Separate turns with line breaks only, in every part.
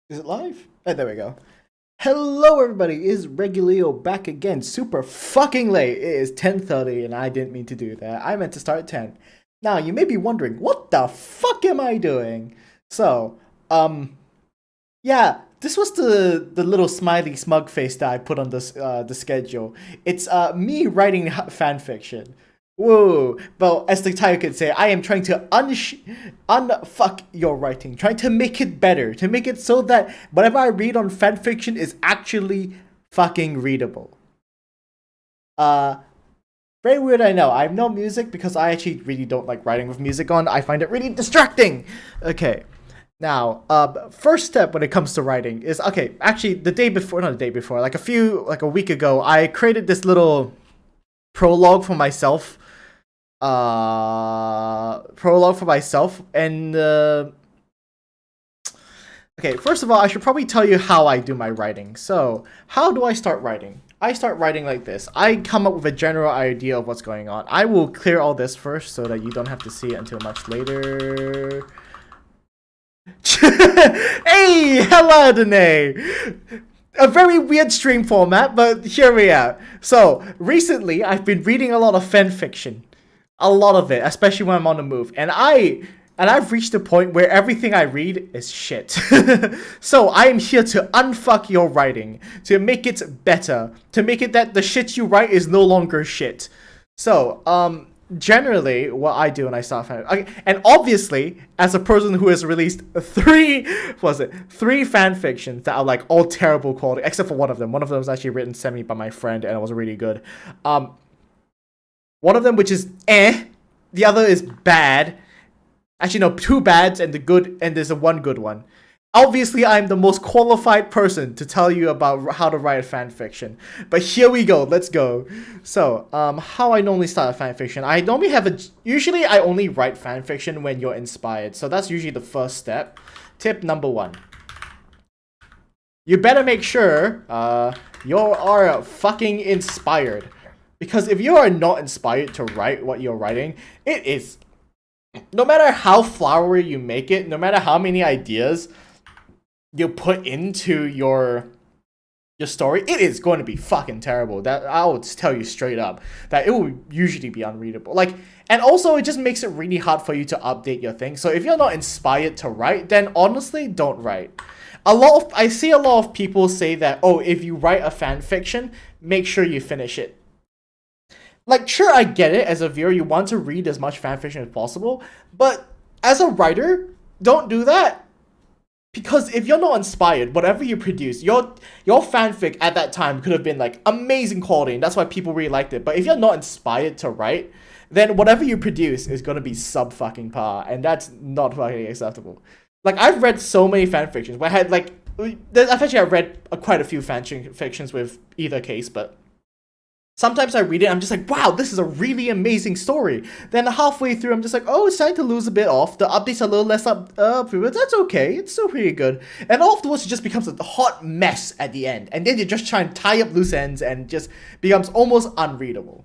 Is it live? Oh, there we go. Hello, everybody. Is Regulio back again? Super fucking late. It is 10:30, and I didn't mean to do that. I meant to start at 10. Now, you may be wondering, what the fuck am I doing? So, yeah, this was the little smiley smug face that I put on the schedule. It's me writing fan fiction. Whoa! Well, as the title could say, I am trying to unfuck your writing, trying to make it better, to make it so that whatever I read on fanfiction is actually fucking readable. Uh, Very weird, I know. I have no music because I actually really don't like writing with music on. I find it really distracting. Okay. Now, first step when it comes to writing is okay. Actually, not the day before, like a week ago, I created this little prologue for myself. And okay, first of all, I should probably tell you how I do my writing. So, how do I start writing? I start writing like this. I come up with a general idea of what's going on. I will clear all this first so that you don't have to see it until much later. Hey, hello, Danae. A very weird stream format, but here we are. So, recently, I've been reading a lot of fan fiction. A lot of it, especially when I'm on the move. And I've reached a point where everything I read is shit. So I am here to unfuck your writing, to make it better, to make it that the shit you write is no longer shit. So, generally, what I do when I start and obviously, as a person who has released three fan fictions that are like all terrible quality, except for one of them. One of them was actually written semi by my friend, and it was really good. One of them which is the other is bad. Actually, no, two bads and there's a one good one. Obviously, I'm the most qualified person to tell you about how to write a fan fiction. But here we go, let's go. So, how I normally start a fan fiction. Usually I only write fan fiction when you're inspired. So that's usually the first step. Tip number 1. You better make sure you are fucking inspired. Because if you are not inspired to write what you're writing, it is, no matter how flowery you make it, no matter how many ideas you put into your story, it is going to be fucking terrible. That I will just tell you straight up, that it will usually be unreadable. And also it just makes it really hard for you to update your thing. So if you're not inspired to write, then honestly, don't write. I see a lot of people say that, oh, if you write a fan fiction, make sure you finish it. Like, sure, I get it. As a viewer, you want to read as much fanfiction as possible, but as a writer, don't do that. Because if you're not inspired, whatever you produce, your fanfic at that time could have been like amazing quality, and that's why people really liked it. But if you're not inspired to write, then whatever you produce is gonna be sub fucking par, and that's not fucking acceptable. Like, I've read so many fanfictions where I've read quite a few fanfictions with either case, but sometimes I read it, I'm just like, wow, this is a really amazing story. Then halfway through, I'm just like, oh, it's starting to lose a bit off. The updates are a little less up, but that's okay. It's still pretty good. And afterwards, it just becomes a hot mess at the end. And then you just try and tie up loose ends and just becomes almost unreadable.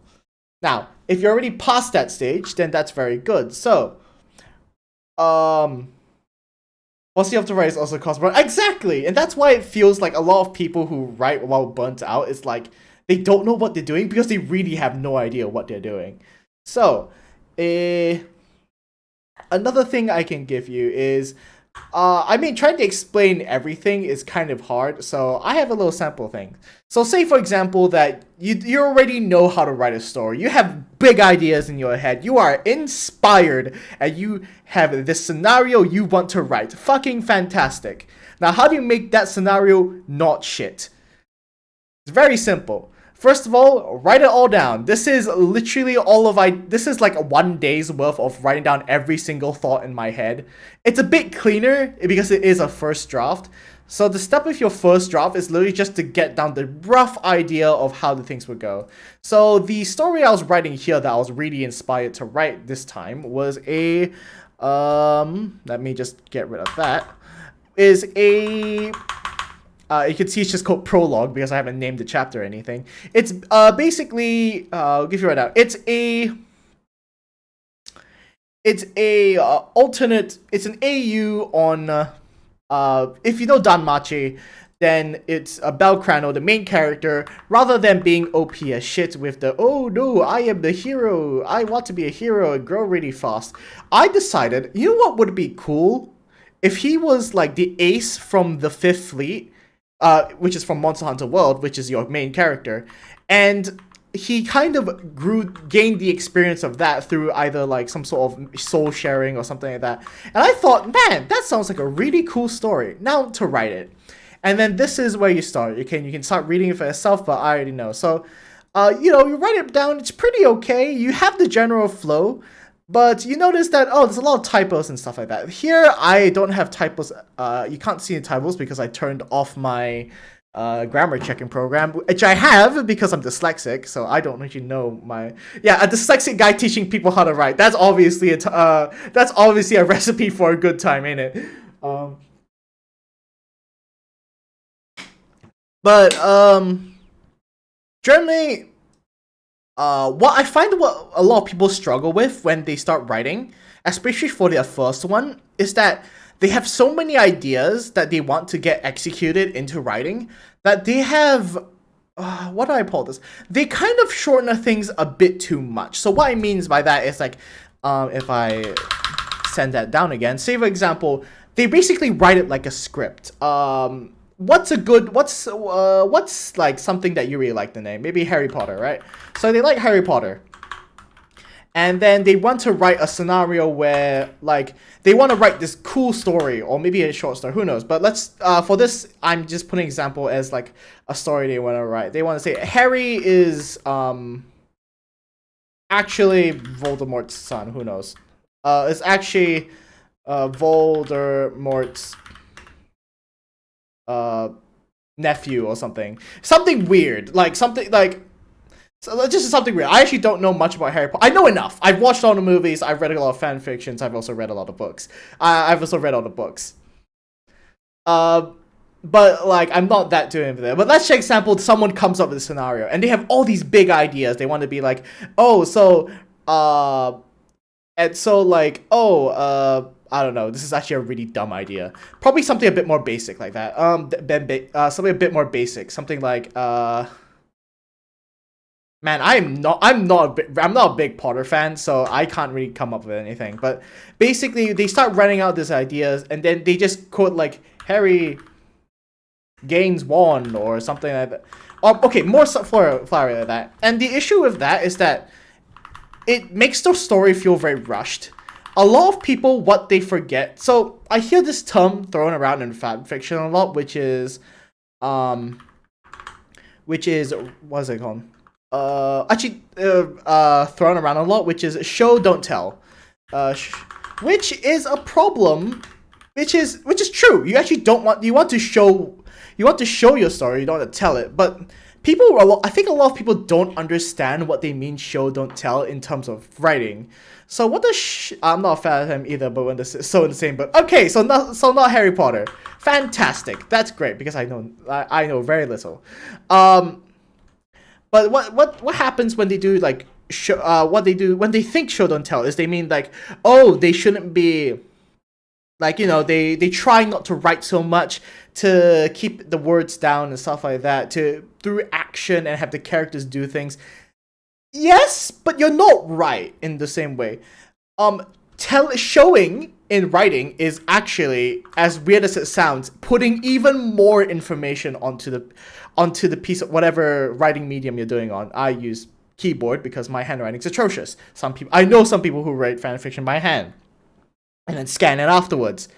Now, if you're already past that stage, then that's very good. So, once you have to write is also cost burn. Exactly! And that's why it feels like a lot of people who write while burnt out is like, they don't know what they're doing because they really have no idea what they're doing. So, another thing I can give you is, trying to explain everything is kind of hard, so I have a little sample thing. So say, for example, that you already know how to write a story. You have big ideas in your head. You are inspired, and you have this scenario you want to write. Fucking fantastic. Now, how do you make that scenario not shit? It's very simple. First of all, write it all down. This is literally this is like 1 day's worth of writing down every single thought in my head. It's a bit cleaner because it is a first draft. So the step with your first draft is literally just to get down the rough idea of how the things would go. So the story I was writing here that I was really inspired to write this time was let me just get rid of that. You can see it's just called prologue because I haven't named the chapter or anything. It's basically, I'll give you right now. It's an AU on If you know Danmachi, then it's a Belcrano, the main character, rather than being OP as shit with the, oh no, I am the hero, I want to be a hero and grow really fast. I decided, you know what would be cool? If he was like the ace from the 5th Fleet, which is from Monster Hunter World, which is your main character, and he kind of gained the experience of that through either like some sort of soul sharing or something like that. And I thought, man, that sounds like a really cool story. Now to write it. And then this is where you start. You can start reading it for yourself, but I already know. So, you write it down. It's pretty okay. You have the general flow, but you notice that, oh, there's a lot of typos and stuff like that. Here, I don't have typos. You can't see the typos because I turned off my grammar checking program, which I have because I'm dyslexic, so I don't actually know my... Yeah, a dyslexic guy teaching people how to write. That's obviously a recipe for a good time, ain't it? But generally, what I find what a lot of people struggle with when they start writing, especially for their first one, is that they have so many ideas that they want to get executed into writing that they have, what do I call this? They kind of shorten things a bit too much. So what I mean by that is like, if I send that down again, say for example, they basically write it like a script. What's like something that you really like the name? Maybe Harry Potter, right? So they like Harry Potter. And then they want to write a scenario where, like, they want to write this cool story, or maybe a short story, who knows. But let's, for this, I'm just putting example as, like, a story they want to write. They want to say, Harry is, actually Voldemort's son, who knows. It's actually, Voldemort's, nephew or something. Something weird. Like, something, like... So just something weird. I actually don't know much about Harry Potter. I know enough. I've watched all the movies. I've read a lot of fan fictions. I've also read a lot of books. I've also read all the books. But like I'm not that doing there. But let's say example, someone comes up with a scenario and they have all these big ideas. They want to be like, oh, so and so like, oh, I don't know. This is actually a really dumb idea. Probably something a bit more basic like that. Something a bit more basic. Something like man, I'm not a big Potter fan, so I can't really come up with anything. But basically, they start running out these ideas, and then they just quote like Harry gains wand or something like that. Okay, more flowery like that. And the issue with that is that it makes the story feel very rushed. A lot of people, what they forget. So I hear this term thrown around in fan fiction a lot, which is what's it called? Thrown around a lot, which is show don't tell, which is a problem, which is true. You actually you want to show your story, you don't want to tell it. But I think a lot of people don't understand what they mean show don't tell in terms of writing. So what does I'm not a fan of him either, but when this is so in the same book. Okay, so not Harry Potter. Fantastic, that's great because I know very little. But what happens when they do like what they do when they think show don't tell is they mean like, oh, they shouldn't be like, you know, they try not to write so much to keep the words down and stuff like that, to through action and have the characters do things. Yes, but you're not right in the same way. Showing in writing is actually, as weird as it sounds, putting even more information onto the piece of whatever writing medium you're doing on. I use keyboard because my handwriting's atrocious. I know some people who write fanfiction by hand and then scan it afterwards.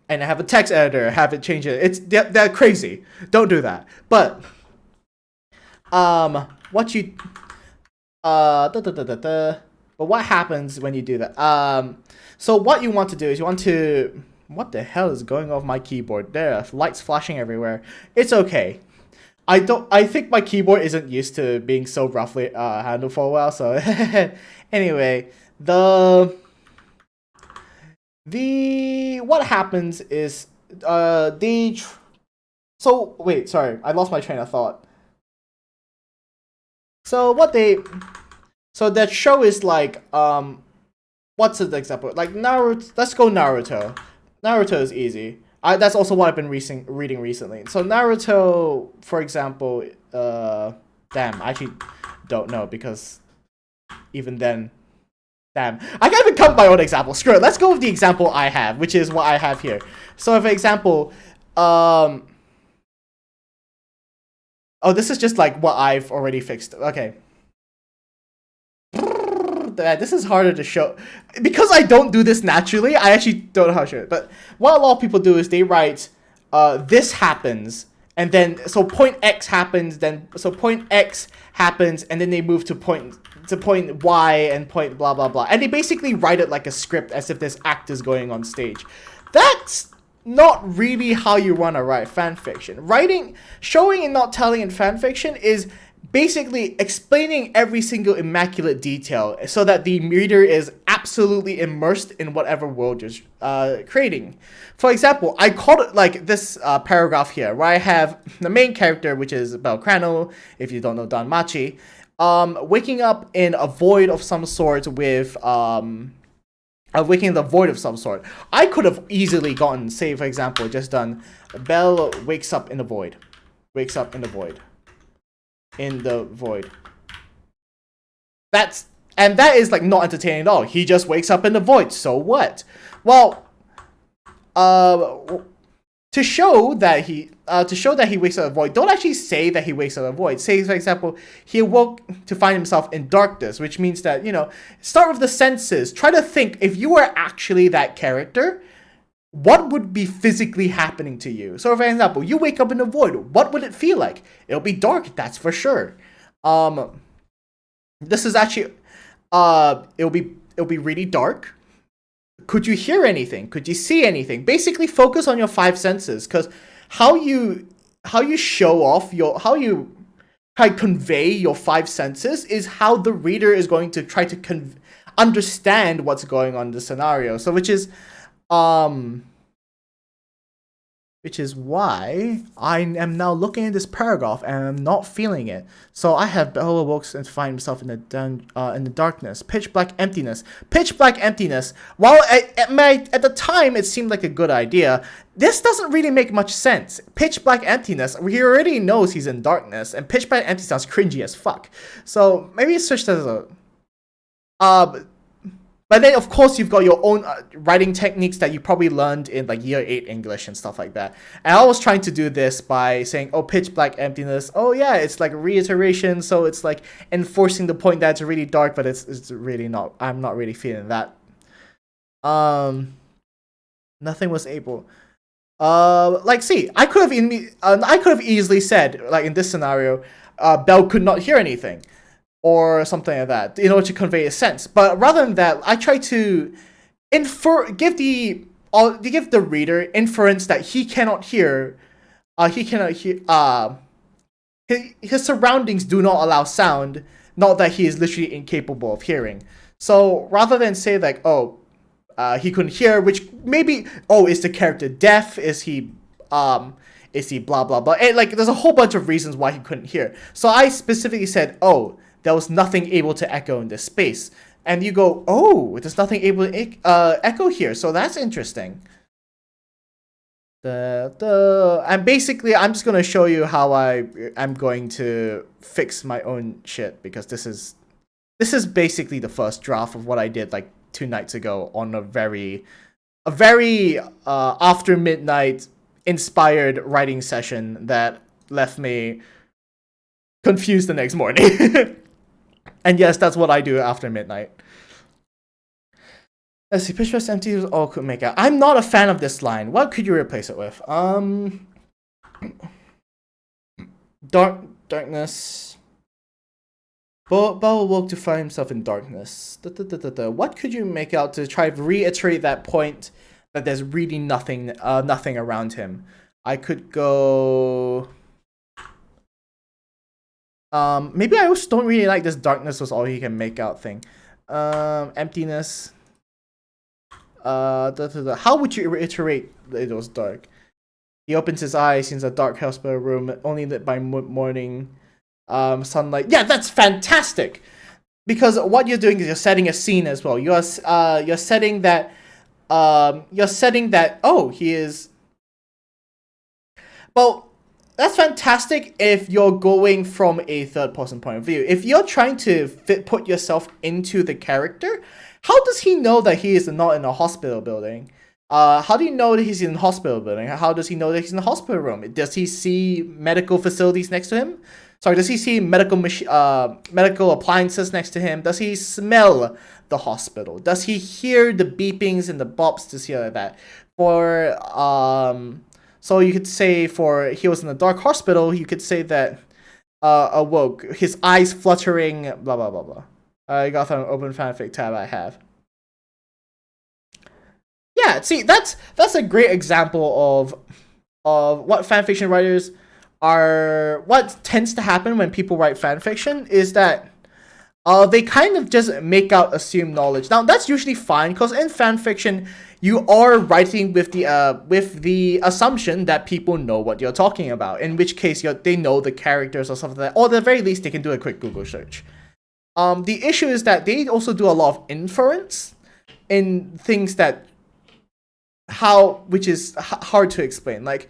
And I have a text editor, have it change it. They're crazy. Don't do that. But but what happens when you do that? So what you want to do is what the hell is going off my keyboard? There are lights flashing everywhere. It's okay. I think my keyboard isn't used to being so roughly handled for a while, so anyway, what happens is so wait, sorry, I lost my train of thought. So that show is like what's the example? Like Naruto. Let's go Naruto. Naruto is easy. That's also what I've been reading recently. So Naruto, for example, damn, I actually don't know because even then, damn, I can't even come up with my own example. Screw it. Let's go with the example I have, which is what I have here. So, for example, oh, this is just like what I've already fixed. Okay. This is harder to show because I don't do this naturally. I actually don't know how to show it. But what a lot of people do is they write, this happens, and then so point X happens, then so point X happens, and then they move to point Y and point blah blah blah, and they basically write it like a script as if there's actors going on stage. That's not really how you want to write fanfiction. Writing, showing and not telling in fanfiction is basically explaining every single immaculate detail so that the reader is absolutely immersed in whatever world you're creating. For example, I called it like this paragraph here, where I have the main character, which is Belgrano, if you don't know Danmachi, waking up in a void of some sort with waking in the void of some sort. I could have easily gotten, say for example, just done Bell wakes up in the void. Wakes up in the void. In the void. That is like not entertaining at all. He just wakes up in the void. So what? Well, to show that he wakes up in the void, don't actually say that he wakes up in the void. Say, for example, he awoke to find himself in darkness, which means that, you know, start with the senses. Try to think, if you were actually that character, what would be physically happening to you? So, for example, you wake up in the void. What would it feel like? It'll be dark, that's for sure. This is actually, it'll be really dark. Could you hear anything? Could you see anything? Basically, focus on your five senses, because how you show off how you convey your five senses is how the reader is going to try to understand what's going on in the scenario. So, which is why I am now looking at this paragraph and I'm not feeling it. So I have Bell awokes and find himself in the darkness, pitch black emptiness. Pitch black emptiness. While at the time it seemed like a good idea, this doesn't really make much sense. Pitch black emptiness. He already knows he's in darkness, and pitch black empty sounds cringy as fuck. So maybe switch that as a. But then, of course, you've got your own writing techniques that you probably learned in like year 8 English and stuff like that. And I was trying to do this by saying, oh, pitch black emptiness. Oh, yeah, it's like reiteration. So it's like enforcing the point that it's really dark, but it's really not. I'm not really feeling that. Nothing was able. See, I could have easily said, like in this scenario, Belle could not hear anything. Or something like that, in order to convey a sense. But rather than that, I try to give the reader inference that he cannot hear. His surroundings do not allow sound. Not that he is literally incapable of hearing. So rather than say like, oh, he couldn't hear, which maybe, oh, is the character deaf? Is he blah blah blah? And like, there's a whole bunch of reasons why he couldn't hear. So I specifically said, oh, there was nothing able to echo in this space. And you go, oh, there's nothing able to echo here. So that's interesting. And basically, I'm just going to show you how I'm going to fix my own shit. Because this is basically the first draft of what I did like 2 nights ago on a very after midnight inspired writing session that left me confused the next morning. And yes, that's what I do after midnight. Let's see, pitch empty is all could make out. I'm not a fan of this line. What could you replace it with? Darkness. Bo awoke to find himself in darkness. What could you make out to try to reiterate that point that there's really nothing around him? I could go. Maybe I also don't really like this darkness was all he can make out thing. Emptiness. How would you reiterate that it was dark? He opens his eyes, sees a dark hospital room, only lit by morning sunlight. Yeah, that's fantastic! Because what you're doing is you're setting a scene as well. You're setting that you're setting that, oh, he is. Well, that's fantastic if you're going from a third person point of view. If you're trying to put yourself into the character, how does he know that he is not in a hospital building? How do you know that he's in a hospital building? How does he know that he's in a hospital room? Does he see medical facilities next to him? Sorry, does he see medical appliances next to him? Does he smell the hospital? Does he hear the beepings and the bops to see like that? So you could say for he was in a dark hospital, you could say that awoke, his eyes fluttering, blah blah blah blah. I got an open fanfic tab I have. Yeah, see, that's a great example of what fanfiction writers are. What tends to happen when people write fanfiction is that they kind of just make out assumed knowledge. Now that's usually fine because in fanfiction you are writing with the assumption that people know what you're talking about. In which case they know the characters or something like that, or at the very least they can do a quick Google search. The issue is that they also do a lot of inference in things that which is hard to explain. Like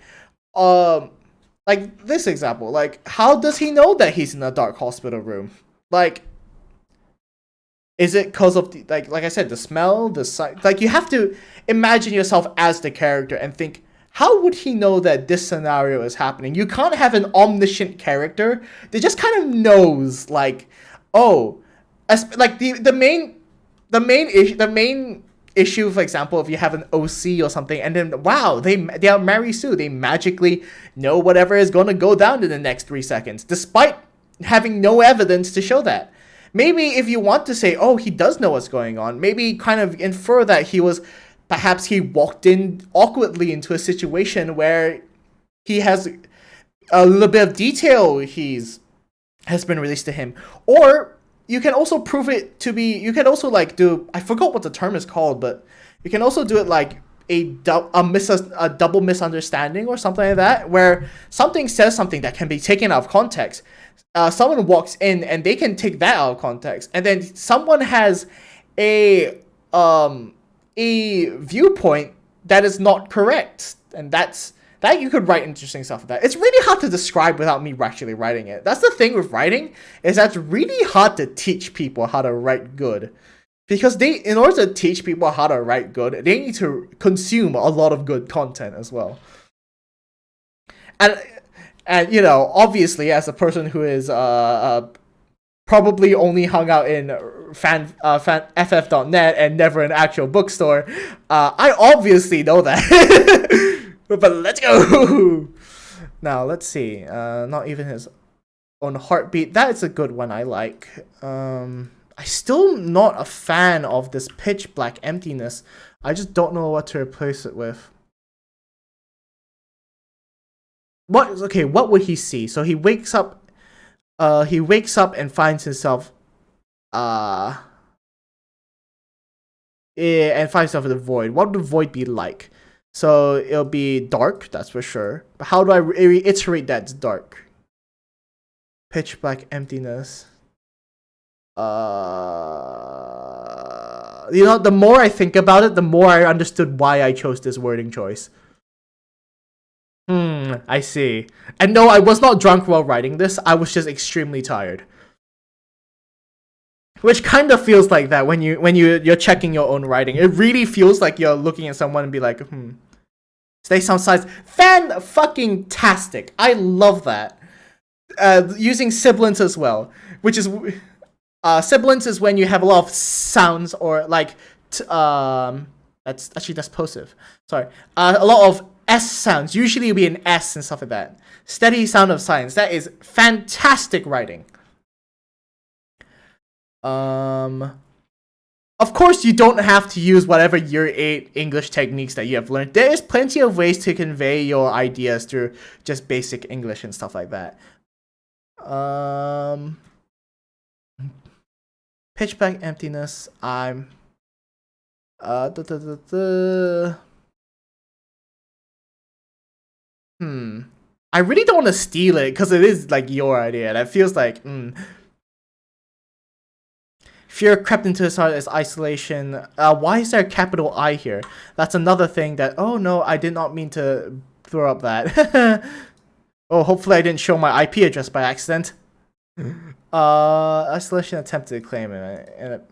this example. Like, how does he know that he's in a dark hospital room? Like, is it because of the, like I said, the smell, the sight? Like, you have to imagine yourself as the character and think, how would he know that this scenario is happening? You can't have an omniscient character that just kind of knows, like, oh, like the main issue, for example, if you have an OC or something, and then wow, they are Mary Sue, they magically know whatever is going to go down in the next 3 seconds, despite having no evidence to show that. Maybe if you want to say, oh, he does know what's going on, maybe kind of infer that perhaps he walked in awkwardly into a situation where he has a little bit of detail has been released to him. Or you can also prove it to be, you can also like do, I forgot what the term is called, but you can also do it like a double misunderstanding or something like that, where something says something that can be taken out of context. Someone walks in and they can take that out of context, and then someone has a viewpoint that is not correct, and that you could write interesting stuff with that. It's really hard to describe without me actually writing it. That's the thing with writing, is that's really hard to teach people how to write good. Because in order to teach people how to write good, they need to consume a lot of good content as well. And you know, obviously, as a person who is probably only hung out in ff.net and never an actual bookstore, I obviously know that. But let's go. Now let's see. Not even his own heartbeat. That is a good one. I like. I'm still not a fan of this pitch black emptiness. I just don't know what to replace it with. What would he see? So he wakes up and finds himself and finds himself in the void. What would the void be like? So it'll be dark, that's for sure. But how do I reiterate that it's dark? Pitch black emptiness. You know, the more I think about it, the more I understood why I chose this wording choice. I see. And no, I was not drunk while writing this. I was just extremely tired. Which kind of feels like that when you're checking your own writing. It really feels like you're looking at someone and be like, Stay some size. Fan-fucking-tastic. I love that. Using sibilants as well, which is sibilants is when you have a lot of sounds or like that's plosive. Sorry, a lot of S sounds. Usually it'll be an S and stuff like that. Steady sound of silence. That is fantastic writing. Of course, you don't have to use whatever year 8 English techniques that you have learned. There is plenty of ways to convey your ideas through just basic English and stuff like that. Pitch black emptiness. I really don't want to steal it because it is like your idea. That feels like Fear crept into his heart as isolation. Why is there a capital I here? That's another thing that, oh no, I did not mean to throw up that. Oh, hopefully I didn't show my IP address by accident. Isolation attempted to claim it.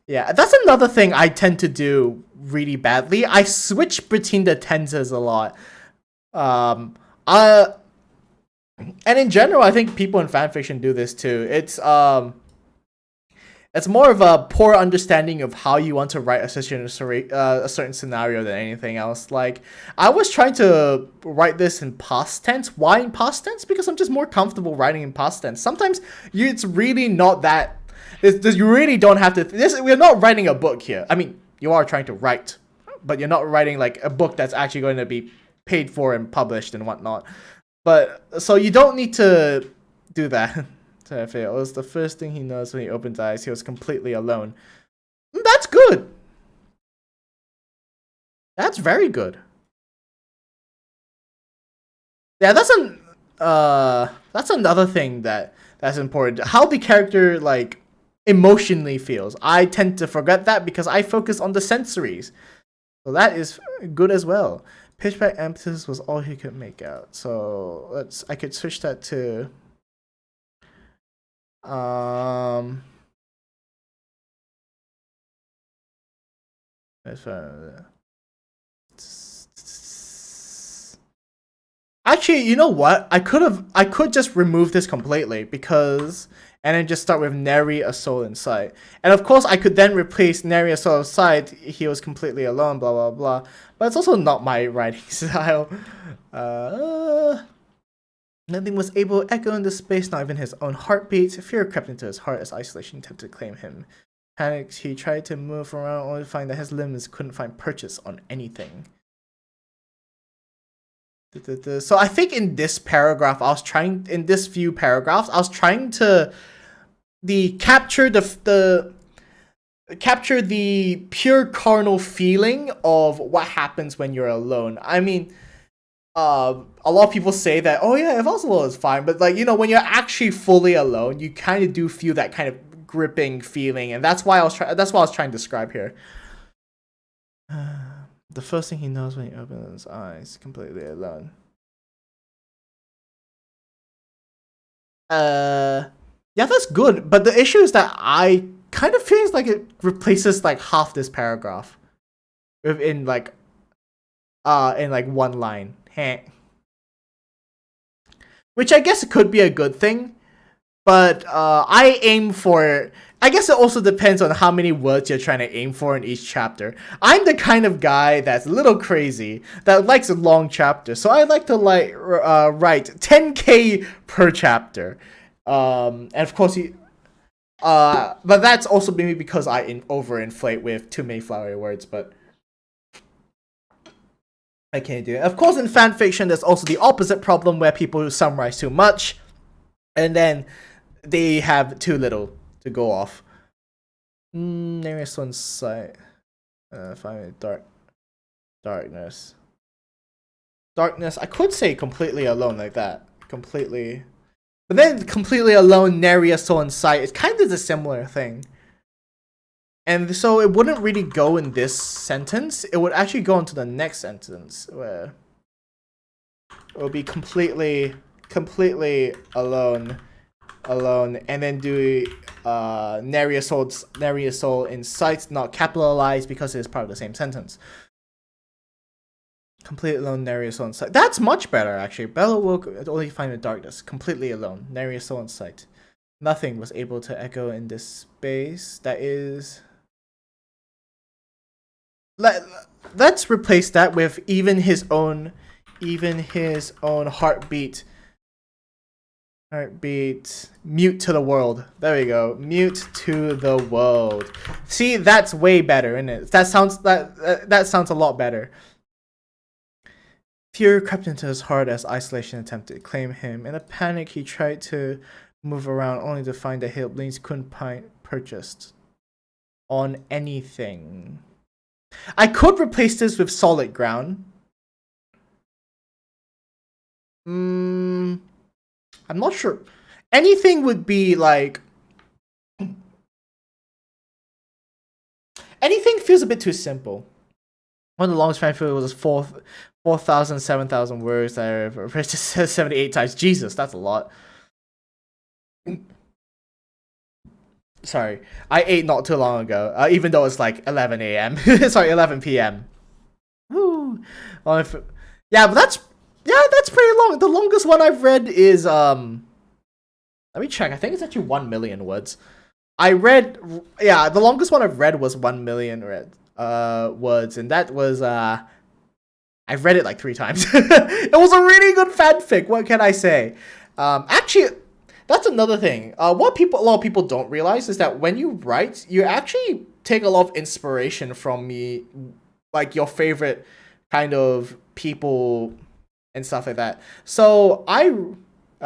Yeah, that's another thing I tend to do really badly. I switch between the tenses a lot. And in general, I think people in fanfiction do this too. It's more of a poor understanding of how you want to write a certain scenario than anything else. Like, I was trying to write this in past tense. Why in past tense? Because I'm just more comfortable writing in past tense. Sometimes it's really not that. You really don't have to. We're not writing a book here. I mean, you are trying to write, but you're not writing like a book that's actually going to be paid for and published and whatnot. But so you don't need to do that. It was the first thing he noticed when he opened his eyes. He was completely alone. That's good. That's very good. Yeah, that's another thing that's important. How the character like emotionally feels. I tend to forget that because I focus on the sensories. So that is good as well. Pitch black emphasis was all he could make out. So I could switch that to actually, you know what? I could just remove this completely because and then just start with nary a soul in sight. And of course I could then replace nary a soul in sight, he was completely alone, blah blah blah. But it's also not my writing style. Nothing was able to echo in the space, not even his own heartbeat. Fear crept into his heart as isolation attempted to claim him. Panicked, he tried to move around only to find that his limbs couldn't find purchase on anything. So I think in this paragraph, in this few paragraphs, I was trying to capture the pure carnal feeling of what happens when you're alone. I mean, a lot of people say that, oh yeah, if I was alone, it's fine. But like, you know, when you're actually fully alone, you kind of do feel that kind of gripping feeling, and that's why I was trying to describe here. The first thing he knows when he opens his eyes, completely alone. Yeah, that's good. But the issue is that I kind of feels like it replaces like half this paragraph in like one line. Which I guess could be a good thing, but I aim for. I guess it also depends on how many words you're trying to aim for in each chapter. I'm the kind of guy that's a little crazy that likes a long chapter, so I like to write 10K per chapter. And of course but that's also maybe because I overinflate with too many flowery words, but I can't do it. Of course, in fanfiction, there's also the opposite problem where people summarize too much, and then they have too little to go off. Nearest one sight. Find darkness. Darkness. I could say completely alone like that. Completely. But then completely alone, nary a soul in sight. It's kind of a similar thing. And so it wouldn't really go in this sentence. It would actually go into the next sentence where it would be completely alone, and then do nary a soul in sight, not capitalized because it is part of the same sentence. Completely alone, nary a soul in sight. That's much better actually. Bella woke only to find the darkness. Completely alone, nary a soul in sight. Nothing was able to echo in this space. That is. Let's replace that with even his own heartbeat. Mute to the world. There we go. Mute to the world. See, that's way better, isn't it? That sounds a lot better. Fear crept into his heart as isolation attempted to claim him. In a panic, he tried to move around only to find that his limbs couldn't purchased on anything. I could replace this with solid ground. I'm not sure. Anything would be like anything feels a bit too simple. One of the longest fanfic was 4,000, 7,000 words. I read just 78 times. Jesus, that's a lot. Sorry, I ate not too long ago. Even though it's like 11 a.m. Sorry, 11 p.m. Woo. Yeah, but that's pretty long. The longest one I've read is let me check. I think it's actually 1 million words. The longest one I've read was 1 million words, and that was I've read it like 3 times. It was a really good fanfic. What can I say? Actually, that's another thing. What a lot of people don't realize is that when you write, you actually take a lot of inspiration from like your favorite kind of people and stuff like that. So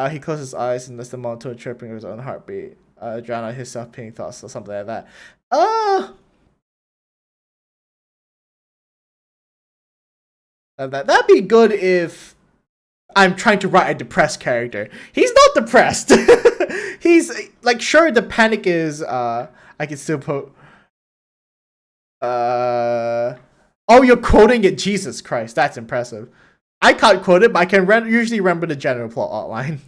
he closed his eyes and listened to a chirping of his own heartbeat. Drown out his self-pitying thoughts or something like that. That'd be good if I'm trying to write a depressed character. He's not depressed. He's like, sure, the panic is I can still put oh, you're quoting it. Jesus Christ, that's impressive. I can't quote it, but I can usually remember the general plot outline.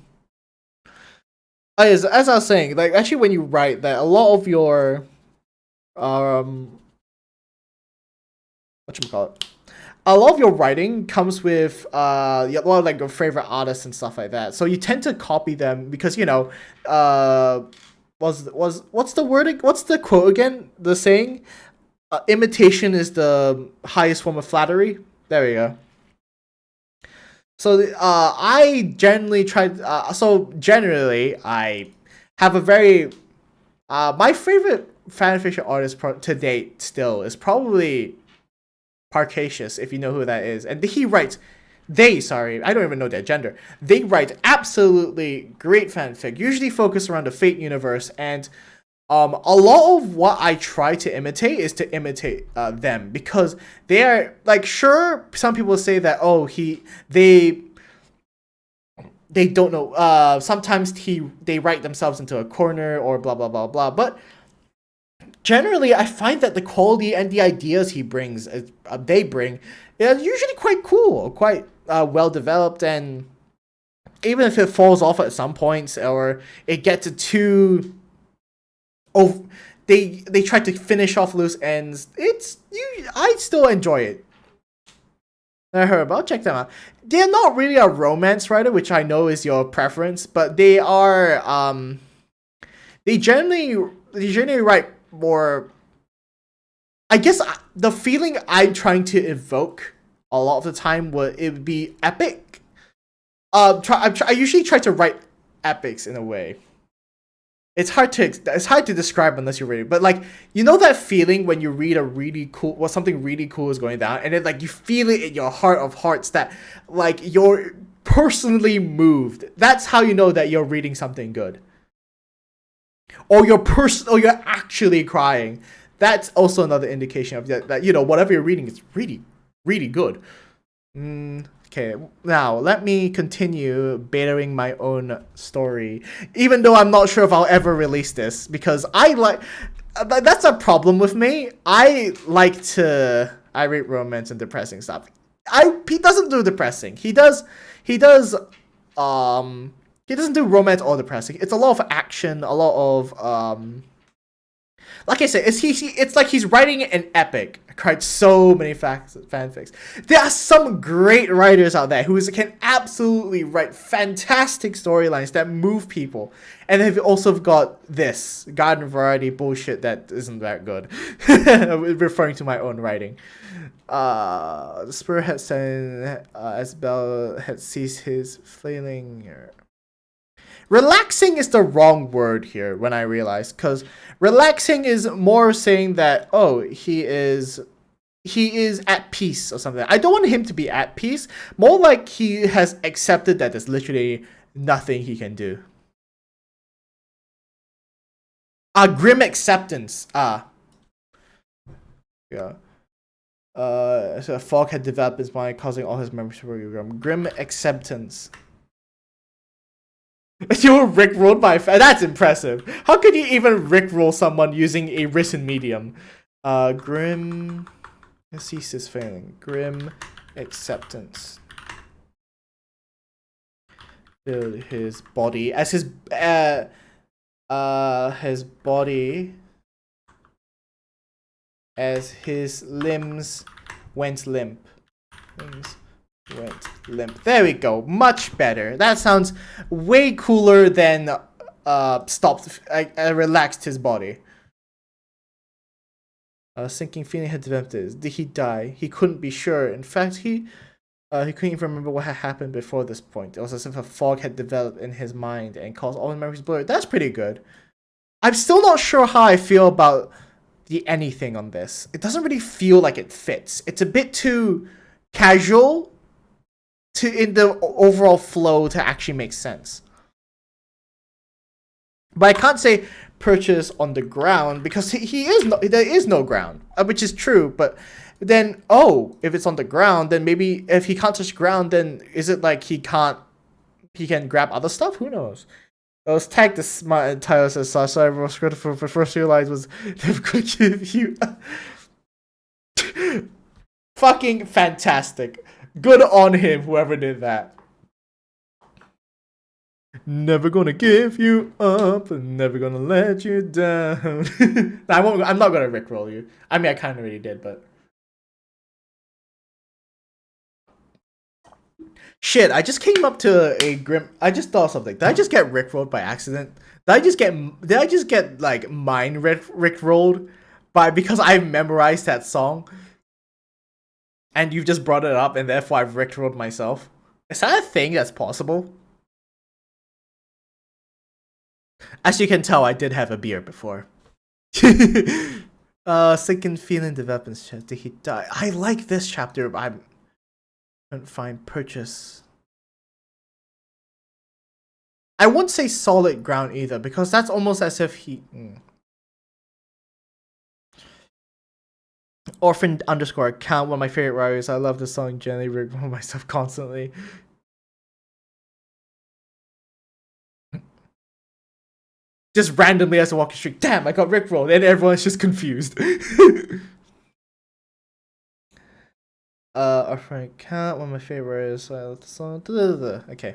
As I was saying, like, actually when you write that, a lot of your whatchamacallit, a lot of your writing comes with a lot of like your favorite artists and stuff like that. So you tend to copy them because, you know, what's the wording? What's the quote again? The saying, imitation is the highest form of flattery. There we go. So I generally generally I have a very my favorite fanfiction artist to date still is probably Parcacious, if you know who that is. And I don't even know their gender. They write absolutely great fanfic, usually focused around the Fate universe, and a lot of what I try to imitate is to imitate them, because they are, like, sure, some people say that, oh, they don't know, sometimes they write themselves into a corner or blah blah blah blah, but generally I find that the quality and the ideas they bring is usually quite cool, quite well developed, and even if it falls off at some points or it gets too they try to finish off loose ends, I still enjoy it. I'll check them out. They're not really a romance writer, which I know is your preference, but they are they generally write more, I guess the feeling I'm trying to evoke a lot of the time would be epic. I usually try to write epics in a way. It's hard to describe unless you read it. But, like, you know that feeling when you read something really cool is going down, and then, like, you feel it in your heart of hearts that, like, you're personally moved. That's how you know that you're reading something good. Or you're actually crying. That's also another indication of that, you know, whatever you're reading is really, really good. Okay, now let me continue bettering my own story, even though I'm not sure if I'll ever release this, because that's a problem with me. I read romance and depressing stuff. He doesn't do depressing. He doesn't do romance or depressing. It's a lot of action, a lot of like I said, it's like he's writing an epic. I cried so many fanfics. There are some great writers out there who can absolutely write fantastic storylines that move people. And they've also got this garden variety bullshit that isn't that good. Referring to my own writing. The spirit had said, as Bell had ceased his flailing. Relaxing is the wrong word here when I realized, because relaxing is more saying that, oh, he is at peace or something. I don't want him to be at peace. More like he has accepted that there's literally nothing he can do. Grim acceptance. Yeah. So a fog had developed his mind, causing all his memories to be grim acceptance. You were rickrolled by that's impressive. How could you even rickroll someone using a written medium? Grim. Cease is failing. Grim acceptance. Fill his body as his body as his limbs went limp. There we go. Much better. That sounds way cooler than stopped. I relaxed his body. A sinking feeling had developed. Did he die? He couldn't be sure. In fact, he couldn't even remember what had happened before this point. It was as if a fog had developed in his mind and caused all his memories blur. That's pretty good. I'm still not sure how I feel about the anything on this. It doesn't really feel like it fits. It's a bit too casual in the overall flow to actually make sense. But I can't say purchase on the ground because there is no ground, which is true. But then, if it's on the ground, then maybe if he can't touch ground, then is it like he can grab other stuff? Who knows? I was tagged the smart and Tyler says so I was grateful for first realized was difficult to give you. Fucking fantastic. Good on him, whoever did that. Never gonna give you up, never gonna let you down. I'm not gonna rickroll you. I mean, I kind of already did, but shit. I just came up to a grim. I just thought something. Did I just get rickrolled by accident? Did I just get like mind rickrolled because I memorized that song? And you've just brought it up, and therefore I've rickrolled myself. Is that a thing that's possible? As you can tell, I did have a beer before. Sinking feeling develops. Did he die? I like this chapter, but I couldn't find purchase. I wouldn't say solid ground either, because that's almost as if he... Orphan _ account, one of my favorite writers. I love the song, generally rickroll myself constantly. Just randomly as I walk the street, damn, I got rickrolled, and everyone's just confused. Orphan account, one of my favorite writers. I love the song. Okay.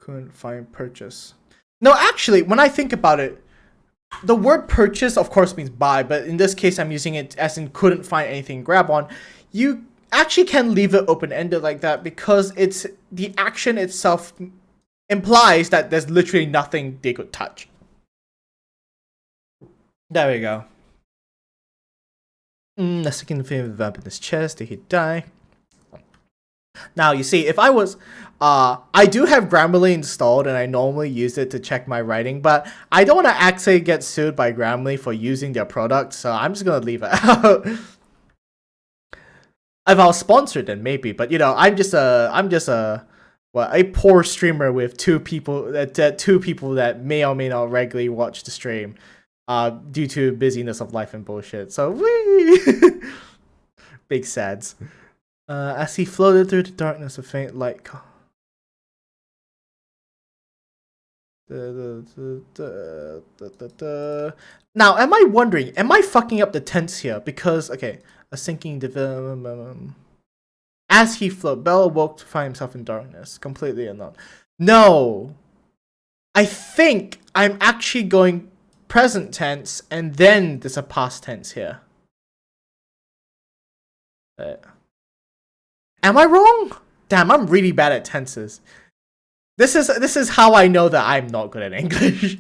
Couldn't find purchase. No, actually, when I think about it, the word purchase, of course, means buy, but in this case, I'm using it as in couldn't find anything to grab on. You actually can leave it open-ended like that because it's the action itself implies that there's literally nothing they could touch. There we go. The second favorite vamp in his chest. Did he die? Now, you see, if I was... I do have Grammarly installed, and I normally use it to check my writing, but I don't want to actually get sued by Grammarly for using their product, so I'm just going to leave it out. If I was sponsored, then maybe, but, you know, I'm just a poor streamer with two people that may or may not regularly watch the stream, due to busyness of life and bullshit, so, whee! Big sads. As he floated through the darkness, a faint light. Now, am I wondering? Am I fucking up the tense here? Because a sinking development. As he floated, Bell awoke to find himself in darkness, completely alone. No, I think I'm actually going present tense, and then there's a past tense here. Am I wrong? Damn, I'm really bad at tenses. This is how I know that I'm not good at English.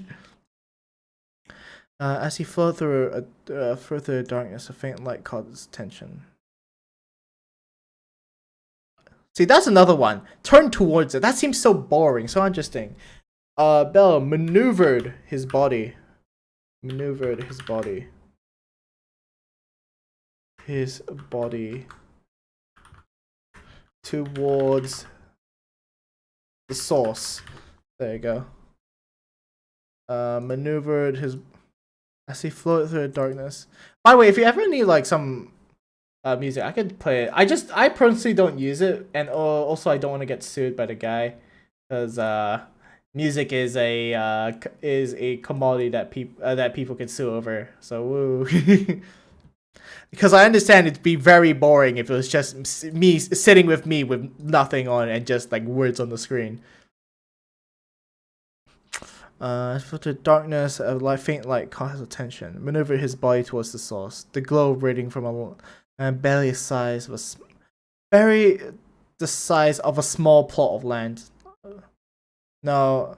As he flowed through further darkness, a faint light caught his attention. See, that's another one. Turn towards it. That seems so boring, so interesting. Bell maneuvered his body. His body towards the source. There you go. Maneuvered his as he floated through the darkness. By the way, if you ever need like some music. I could play it. I personally don't use it, and also I don't want to get sued by the guy, because music is a commodity that people can sue over. So woo. Because I understand it'd be very boring if it was just me sitting with nothing on and just like words on the screen. For the darkness, a faint light caught his attention. Maneuver his body towards the source. The glow radiating from barely the size of a small plot of land. No,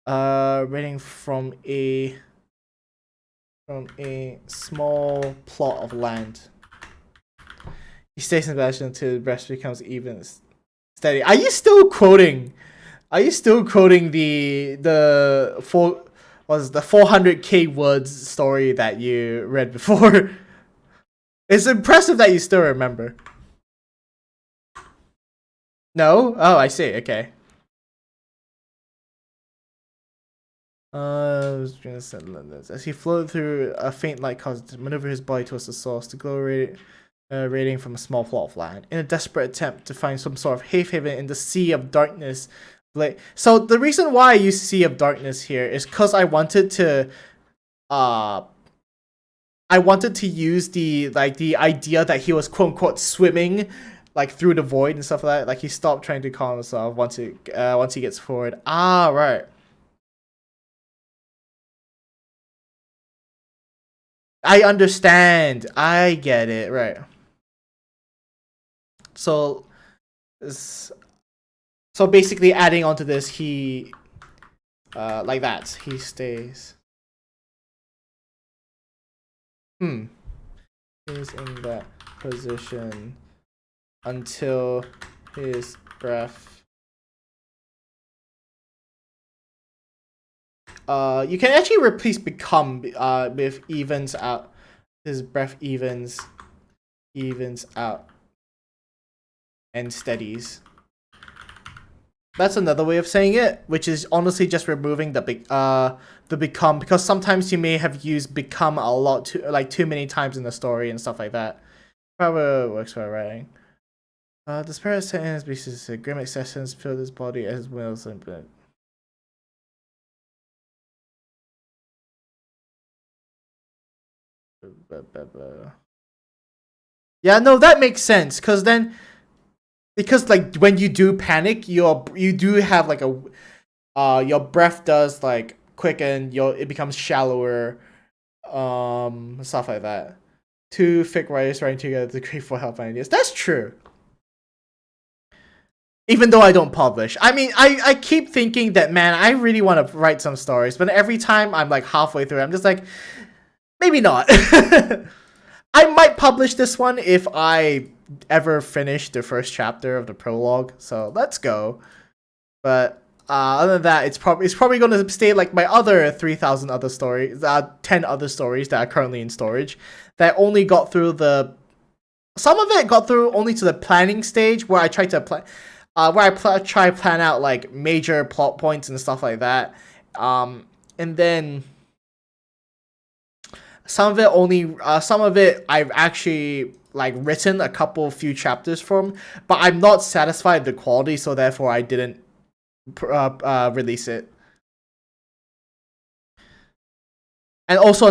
radiating from a small plot of land. He stays in position until the breath becomes even steady. Are you still quoting the 400k words story that you read before? It's impressive that you still remember. No? Oh, I see. Okay. As he floated through, a faint light caused him to maneuver his body towards the source. The glow radiating from a small plot of land. In a desperate attempt to find some sort of haven in the sea of darkness. So the reason why I use Sea of Darkness here is because I wanted to use the idea that he was quote unquote swimming like through the void and stuff like that. Like he stopped trying to calm himself once he gets forward. Ah, right. I understand. I get it. Right. So basically adding onto this, he like that. He stays. He's in that position until his breath. You can actually replace become with evens out. His breath evens out and steadies. That's another way of saying it, which is honestly just removing the become, because sometimes you may have used become a lot too many times in the story and stuff like that. Probably works for writing. The spirit set in his beast, grim accessions filled his body as his wills and blood. Yeah, no, that makes sense, because like when you do panic, you do have like your breath does like quicken, it becomes shallower, stuff like that. Two thick writers writing together to create for help ideas. That's true. Even though I don't publish. I mean, I keep thinking that, man, I really want to write some stories, but every time I'm like halfway through, I'm just like, maybe not. I might publish this one if I ever finish the first chapter of the prologue. So let's go. But other than that, it's probably going to stay like my other 3,000 other stories, 10 other stories that are currently in storage that only got through some of it got through only to the planning stage, where I try to plan, try to plan out like major plot points and stuff like that. And then some of it I've actually like written a few chapters from, but I'm not satisfied with the quality, so therefore I didn't release it. And also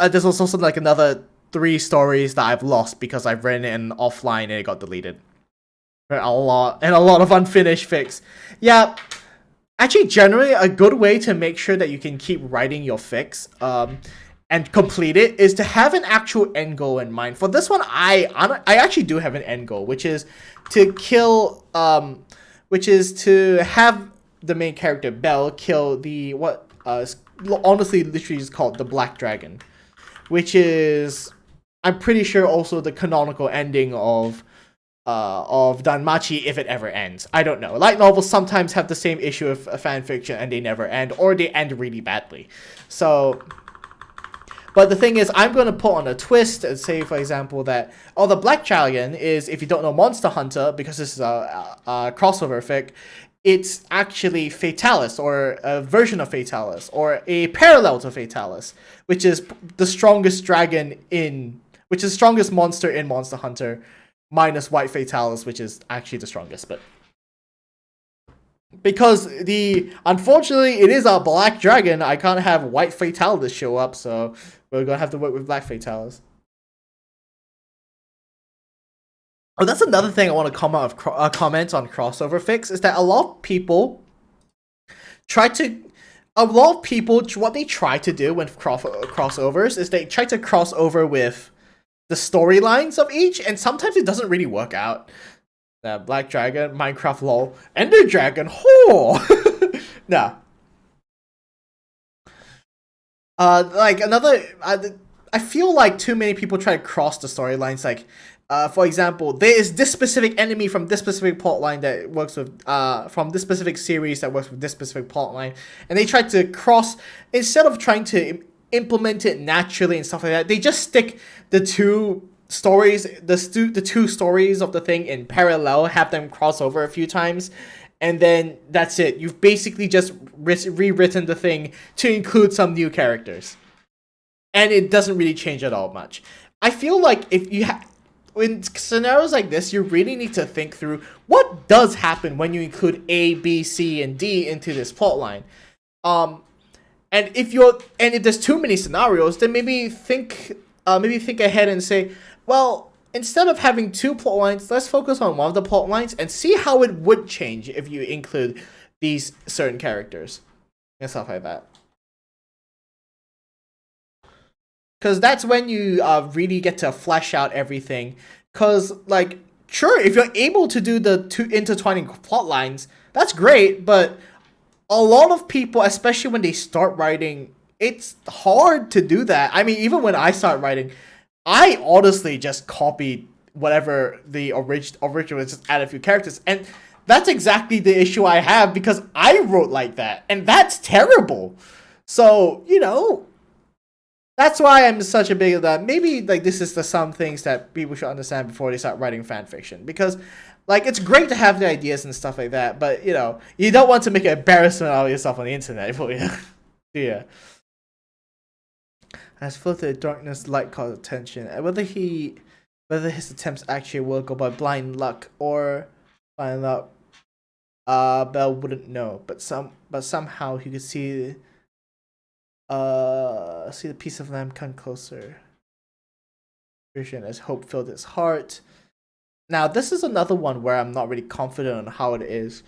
there's also like another 3 stories that I've lost because I've written it in offline and it got deleted. A lot of unfinished fics. Yeah, actually, generally a good way to make sure that you can keep writing your fics and complete it is to have an actual end goal in mind. For this one, I actually do have an end goal, which is to kill, which is to have the main character Belle kill the honestly literally is called the Black Dragon, which is, I'm pretty sure, also the canonical ending of Danmachi if it ever ends. I don't know. Light novels sometimes have the same issue of a fan fiction and they never end, or they end really badly. So, but the thing is, I'm going to put on a twist and say, for example, that, the Black Dragon is, if you don't know Monster Hunter, because this is a crossover fic, it's actually Fatalis, or a version of Fatalis, or a parallel to Fatalis, which is the strongest dragon in which is the strongest monster in Monster Hunter, minus White Fatalis, which is actually the strongest, but because unfortunately it is a black dragon, I can't have White Fatalis show up, so we're gonna have to work with Black Fatalis. Oh, that's another thing I want to comment on crossover fix is that a lot of people what they try to do when crossovers is they try to cross over with the storylines of each, and sometimes it doesn't really work out. Black Dragon, Minecraft lol, Ender Dragon, whore! Nah. Like another, I feel like too many people try to cross the storylines. Like, for example, there is this specific enemy from this specific plotline that works with, from this specific series that works with this specific plotline, and they try to cross, instead of trying to implement it naturally and stuff like that, they just stick the two stories, the two stories of the thing in parallel, have them cross over a few times, and then that's it. You've basically just rewritten the thing to include some new characters, and it doesn't really change at all much. I feel like if you in scenarios like this, you really need to think through what does happen when you include A, B, C, and D into this plotline. And if there's too many scenarios, then maybe think ahead and say, well, instead of having two plot lines, let's focus on one of the plot lines and see how it would change if you include these certain characters and stuff like that. Because that's when you really get to flesh out everything. Because, like, sure, if you're able to do the two intertwining plot lines, that's great, but a lot of people, especially when they start writing, it's hard to do that. I mean, even when I start writing, I honestly just copied whatever the original is, just add a few characters, and that's exactly the issue I have because I wrote like that, and that's terrible. So, you know, that's why I'm such a big of that. Maybe like this is some things that people should understand before they start writing fan fiction, because like it's great to have the ideas and stuff like that, but you know, you don't want to make an embarrassment out of yourself on the internet. Yeah. As floated darkness, light caught attention. And whether his attempts actually will go by blind luck, Bell wouldn't know. But somehow he could see the piece of lamb come closer. Vision as hope filled his heart. Now this is another one where I'm not really confident on how it is.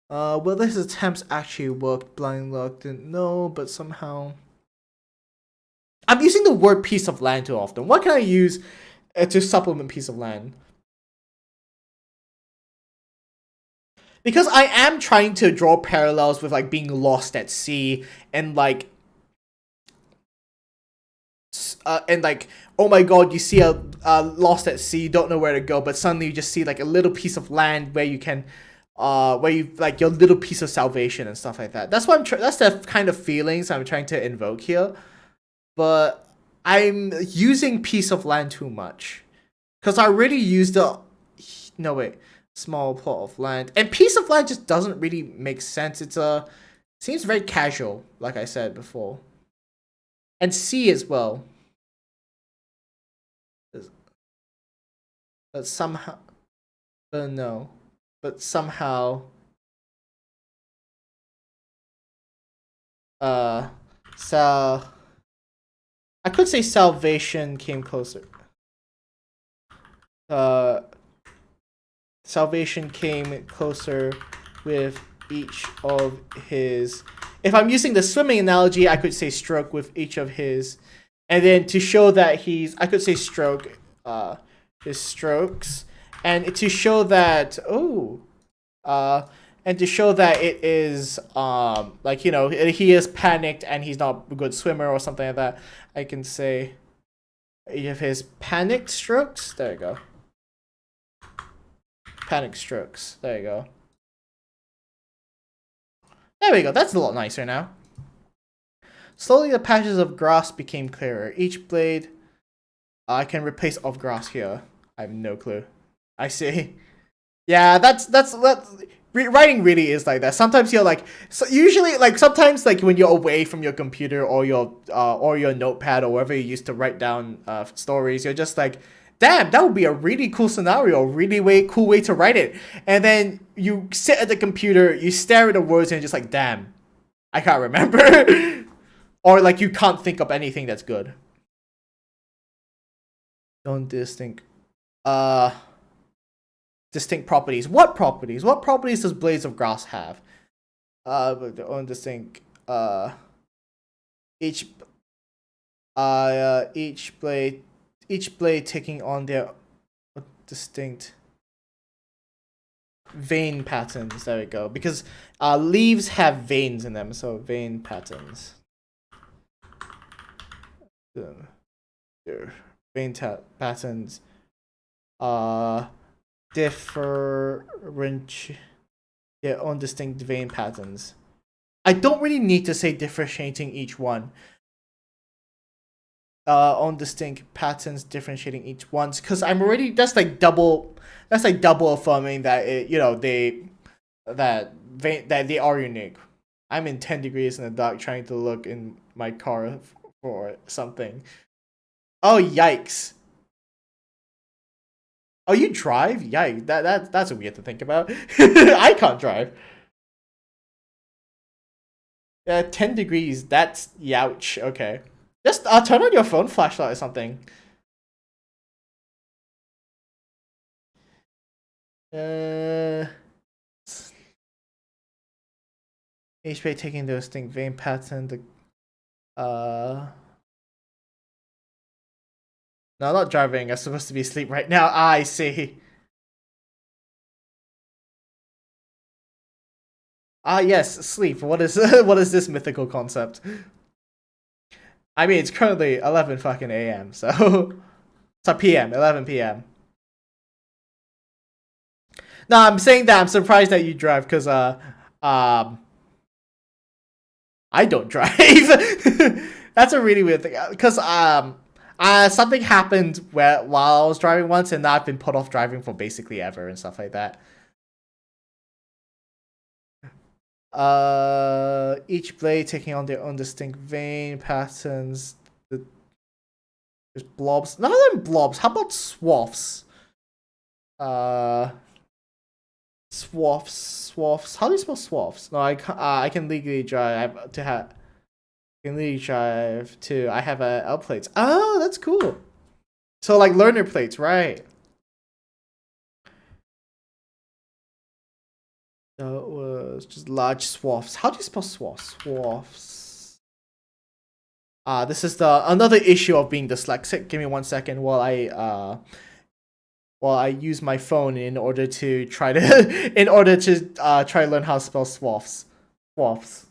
Whether his attempts actually worked, blind luck didn't know, but somehow. I'm using the word piece of land too often. What can I use to supplement piece of land? Because I am trying to draw parallels with like being lost at sea and like oh my god, you see a lost at sea, don't know where to go, but suddenly you just see like a little piece of land where you can where you like your little piece of salvation and stuff like that. That's what that's the kind of feelings I'm trying to invoke here. But I'm using piece of land too much, because I already used small plot of land, and piece of land just doesn't really make sense. Seems very casual, like I said before, and sea as well. But somehow, so. I could say salvation came closer. Salvation came closer with each of his. If I'm using the swimming analogy, I could say stroke with each of his, and then to show that I could say stroke, his strokes, and to show that and to show that it is like, you know, he is panicked and he's not a good swimmer or something like that, I can say each of his panicked strokes. There you go. Panic strokes. There you go. There we go. That's a lot nicer now. Slowly the patches of grass became clearer. Each blade I can replace of grass here. I have no clue. I see. Yeah, that's writing really is like that. Sometimes you're like, so usually like sometimes like when you're away from your computer or your notepad or wherever you used to write down stories, you're just like, damn, that would be a really cool scenario, cool way to write it. And then you sit at the computer, you stare at the words, and you're just like, damn, I can't remember. Or like you can't think of anything that's good. Don't distinct. Distinct properties. What properties? What properties does Blades of Grass have? But their own distinct. Each blade taking on their distinct vein patterns. There we go. Because leaves have veins in them, so vein patterns. Patterns. Differentiate their own distinct vein patterns. I don't really need to say differentiating each one. Own distinct patterns differentiating each one's, because I'm already that's like double affirming that that they are unique. I'm in 10 degrees in the dark trying to look in my car for something. Oh yikes. Oh, you drive? Yikes, that's weird to think about. I can't drive. Yeah, 10 degrees, that's youch. Okay. Just turn on your phone flashlight or something. HP taking those distinct vein pattern. No, not driving. I'm supposed to be asleep right now. I see. Yes, sleep. What is what is this mythical concept? I mean, it's currently 11 fucking a.m. So it's a p.m. 11 p.m. No, I'm saying that I'm surprised that you drive because I don't drive. That's a really weird thing because something happened while I was driving once, and now I've been put off driving for basically ever and stuff like that. Each blade taking on their own distinct vein patterns. There's blobs. None of them blobs. How about swaths? Swaths. How do you spell swaths? No, I can legally drive I have L plates. Oh, that's cool. So like learner plates, right? So it was just large swaths. How do you spell swaths? Swaths. This is another issue of being dyslexic. Give me 1 second while I use my phone in order to try to try to learn how to spell swaths. Swaths.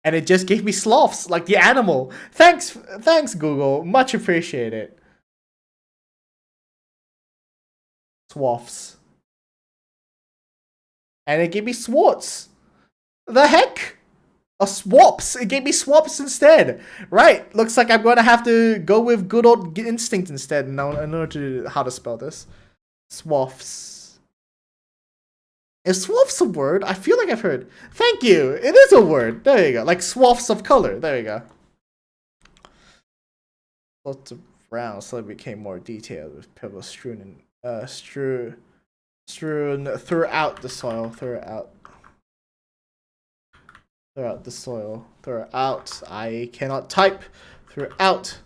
And it just gave me sloths, like the animal. Thanks Google. Much appreciated. Swaths. And it gave me swarts. The heck? Swaps. It gave me swaps instead. Right. Looks like I'm going to have to go with good old instinct instead in order to how to spell this. Swaths. Is swaths a word? I feel like I've heard. Thank you. It is a word. There you go. Like swaths of color. There you go. Lots of brown, so it became more detailed with pebbles strewn throughout the soil. Throughout the soil. Throughout. I cannot type. Throughout.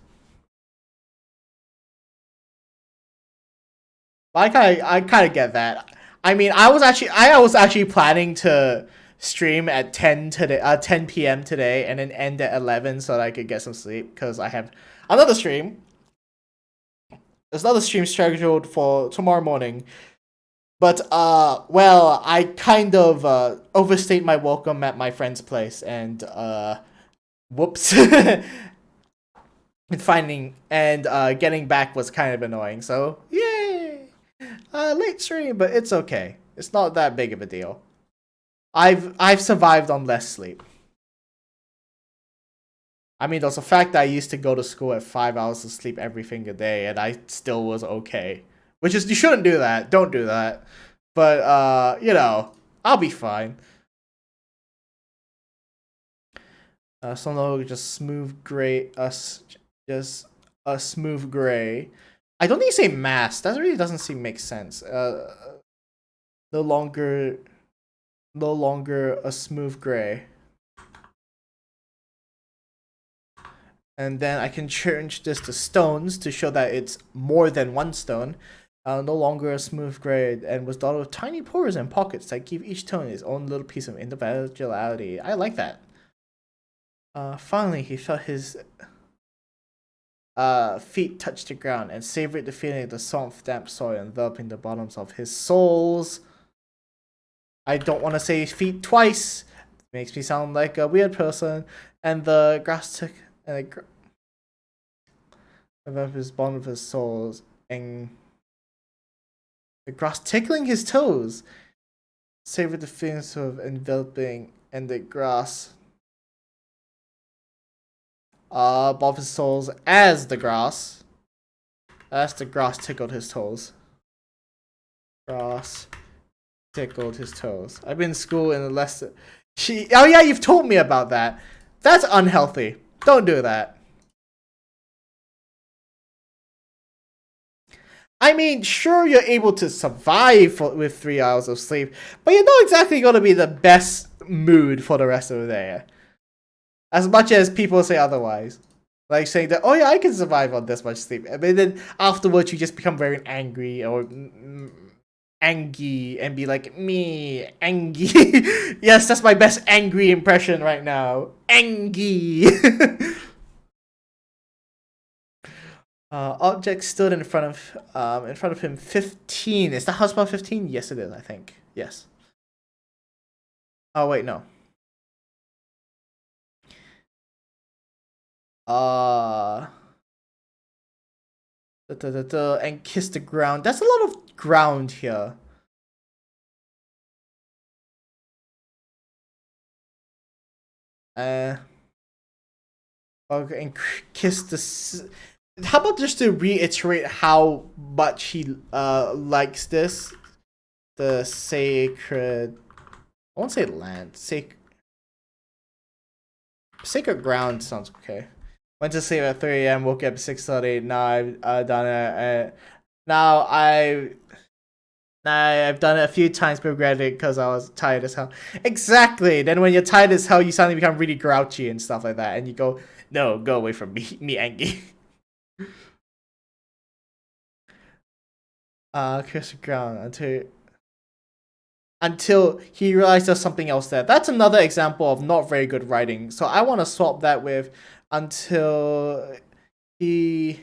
I kind of get that. I mean, I was actually planning to stream at 10 p.m. today and then end at 11 so that I could get some sleep because I have another stream. There's another stream scheduled for tomorrow morning. But well, I kind of overstayed my welcome at my friend's place and whoops. Getting back was kind of annoying. So, yay. Late stream, but it's okay. It's not that big of a deal. I've survived on less sleep. I mean, there's a fact that I used to go to school at 5 hours of sleep every single day, and I still was okay. Which is, you shouldn't do that. Don't do that. But you know, I'll be fine. So no, just smooth gray. Just a smooth gray. I don't need to say mask. That really doesn't seem make sense. No longer a smooth gray. And then I can change this to stones to show that it's more than one stone. No longer a smooth gray, and was dotted with tiny pores and pockets that give each stone its own little piece of individuality. I like that. Finally, he felt his feet touch the ground and savored the feeling of the soft, damp soil enveloping the bottoms of his soles. I don't want to say feet twice. It makes me sound like a weird person. And the grass took above his bottom of his soles, and the grass tickling his toes. Savored the feelings of enveloping, and the grass above his soles as the grass tickled his toes. Grass tickled his toes. I've been in school in the lesson. Oh yeah, you've told me about that. That's unhealthy. Don't do that. I mean, sure, you're able to survive with 3 hours of sleep, but you're not exactly going to be the best mood for the rest of the day. As much as people say otherwise. Like saying that, oh yeah, I can survive on this much sleep. But then afterwards, you just become very angry or angry and be like, me, angry. Yes, that's my best angry impression right now. Angry. Object stood in front of him. 15. Is that how spelled 15? Yes, it is. I think. Yes. Oh wait, no. And kiss the ground. That's a lot of ground here. Okay, and kiss the. How about just to reiterate how much he likes this? The sacred. I won't say land. Sacred ground sounds okay. Went to sleep at 3 a.m. Woke up at 6:30. Now I've done it. Now I've done it a few times, but regretted it because I was tired as hell. Exactly. Then when you're tired as hell, you suddenly become really grouchy and stuff like that, and you go, "No, go away from me, angry." Kiss the ground until he realized there's something else there. That's another example of not very good writing. So I want to swap that with until he.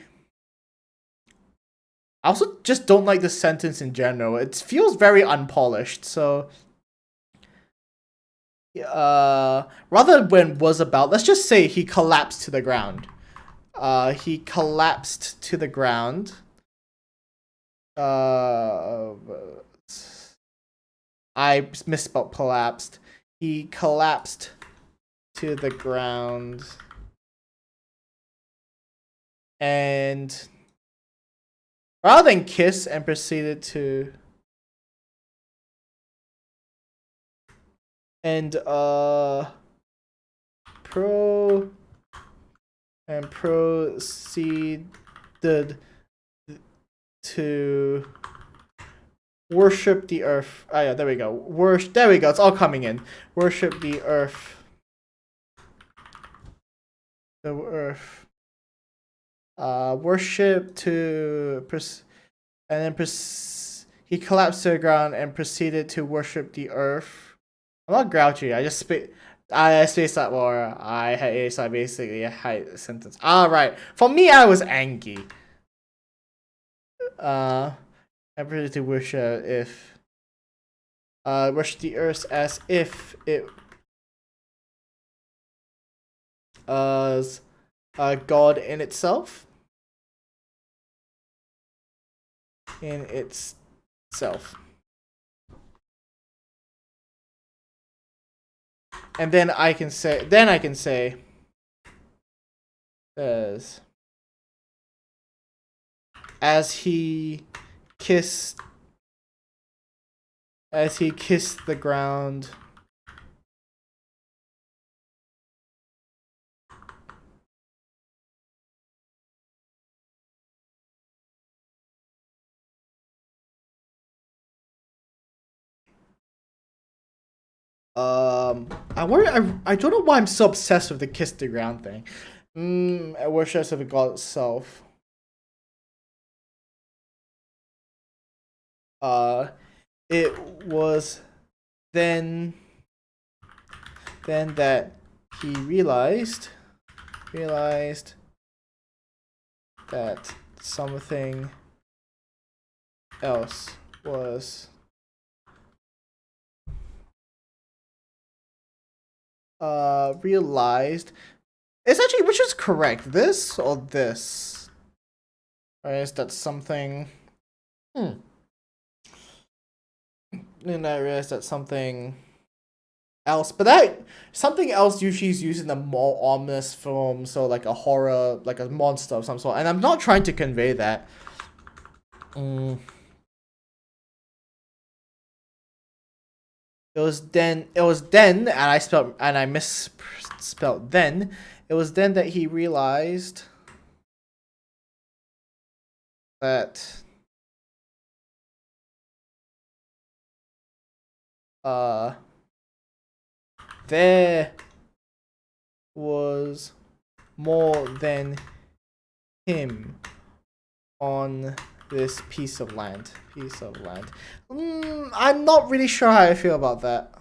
I also just don't like the sentence in general. It feels very unpolished. So rather than was about, let's just say he collapsed to the ground. He collapsed to the ground. I misspelled collapsed. He collapsed to the ground. And rather than kiss and proceeded to proceeded to worship the earth. Oh yeah, there we go. There we go. It's all coming in. Worship the earth. The earth. Worship to and then he collapsed to the ground and proceeded to worship the earth. I'm not grouchy. I just spaced that more. I had so I basically had a sentence. All right. For me, I was angry. I proceeded to worship worship the earth as if it was a god in itself. In itself. And then I can say as he kissed as he kissed the ground. I worry. I don't know why I'm so obsessed with the kiss the ground thing. I worship of the god itself. Uh, it was then that he realized that something else was realized. It's actually, which is correct, this or this? Or is that something? And I realized that something else, but that something else usually is used in a more ominous film, so like a horror, like a monster of some sort. And I'm not trying to convey that. It was then, and I misspelled then. It was then that he realized that there was more than him on this piece of land. I'm not really sure how I feel about that.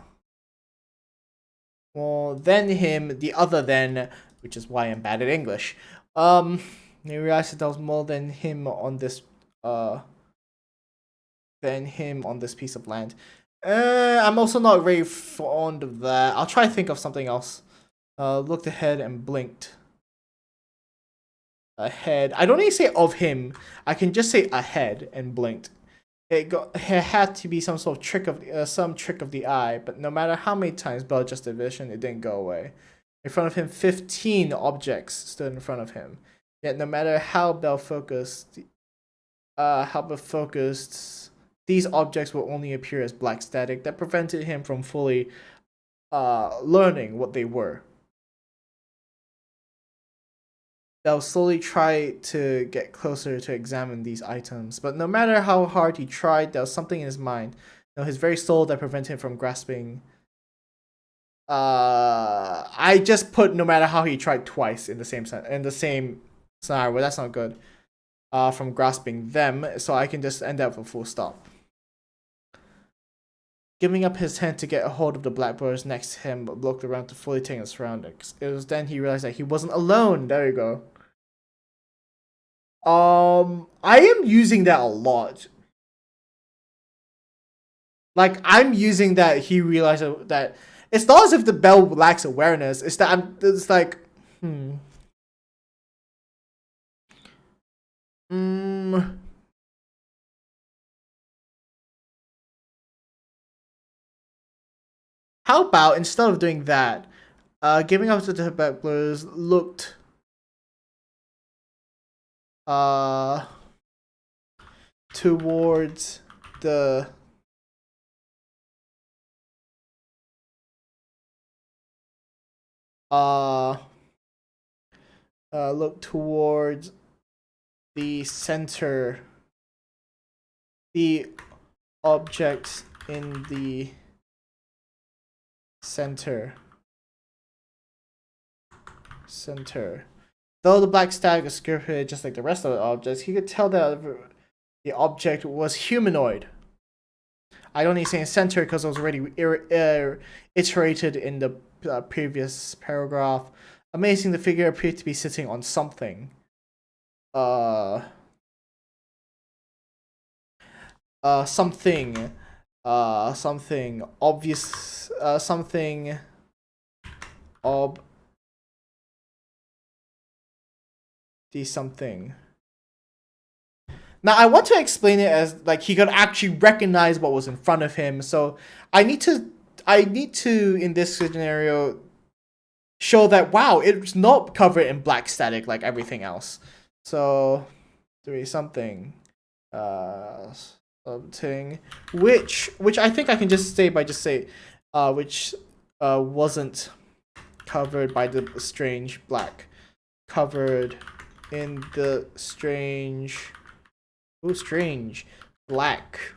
More than him, the other than, which is why I'm bad at English. He realized that there was more than him on this piece of land. I'm also not very fond of that. I'll try to think of something else. Looked ahead and blinked. Ahead. I don't need to say of him. I can just say ahead and blinked. It had to be some sort of trick of the eye, but no matter how many times Bell adjusted vision, it didn't go away. In front of him, 15 objects stood in front of him. Yet no matter how Bell focused, these objects will only appear as black static that prevented him from fully learning what they were. Bell slowly tried to get closer to examine these items, but no matter how hard he tried, there was something in his mind, his very soul, that prevented him from grasping. I just put no matter how he tried twice in the same scenario, but that's not good. From grasping them, so I can just end up with a full stop. Giving up his hand to get a hold of the blackbirds next to him, but looked around to fully take his surroundings. It was then he realized that he wasn't alone. There you go. I am using that a lot. Like, I'm using that he realized that it's not as if the bell lacks awareness. It's that it's like, How about instead of doing that, giving up to the blackbirds, looked towards the look towards the center, the objects in the center. Though the black static was scripted just like the rest of the objects, he could tell that the object was humanoid. I don't need to say center because it was already iterated in the previous paragraph. Amazing, the figure appeared to be sitting on something. Something obvious, something something. Now I want to explain it as like he could actually recognize what was in front of him. So I need to in this scenario show that wow, it's not covered in black static like everything else. So there is something ting, which I think I can just say which wasn't covered by the strange black, covered in the strange black.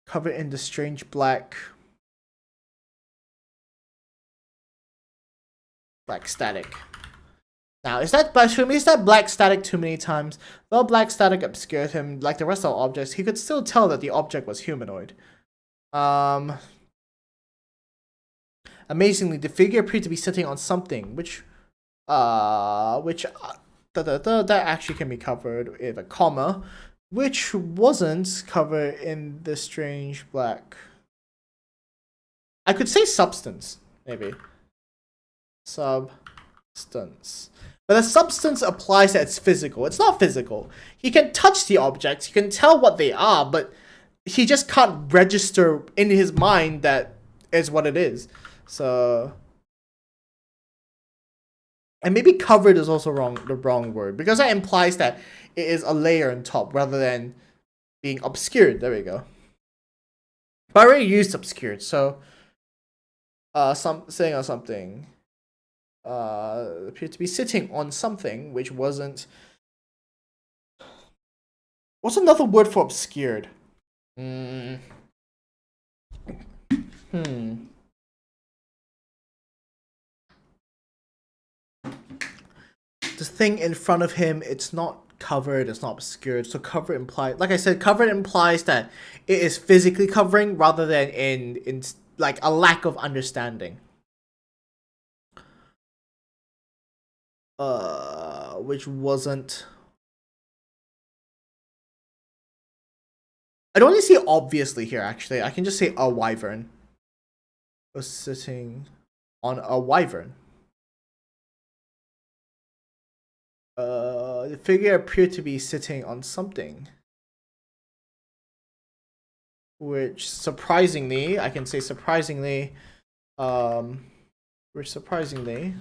Covered in the strange black static. Now, is that black static too many times? Though black static obscured him like the rest of the objects, he could still tell that the object was humanoid. Amazingly, the figure appeared to be sitting on something, that actually can be covered with a comma, which wasn't covered in the strange black. I could say substance, maybe. Substance. But the substance applies that it's physical. It's not physical. He can touch the objects, he can tell what they are, but he just can't register in his mind that is what it is. So, and maybe covered is also the wrong word, because that implies that it is a layer on top rather than being obscured. There we go. But I already used obscured, so saying on something appeared to be sitting on something which wasn't. What's another word for obscured? The thing in front of him, it's not covered, it's not obscured. So cover implies, like I said, covered implies that it is physically covering rather than in like a lack of understanding. Which wasn't. I don't need to say obviously here, actually. I can just say a wyvern was sitting on a wyvern. The figure appeared to be sitting on something. Which surprisingly, I can say surprisingly, which surprisingly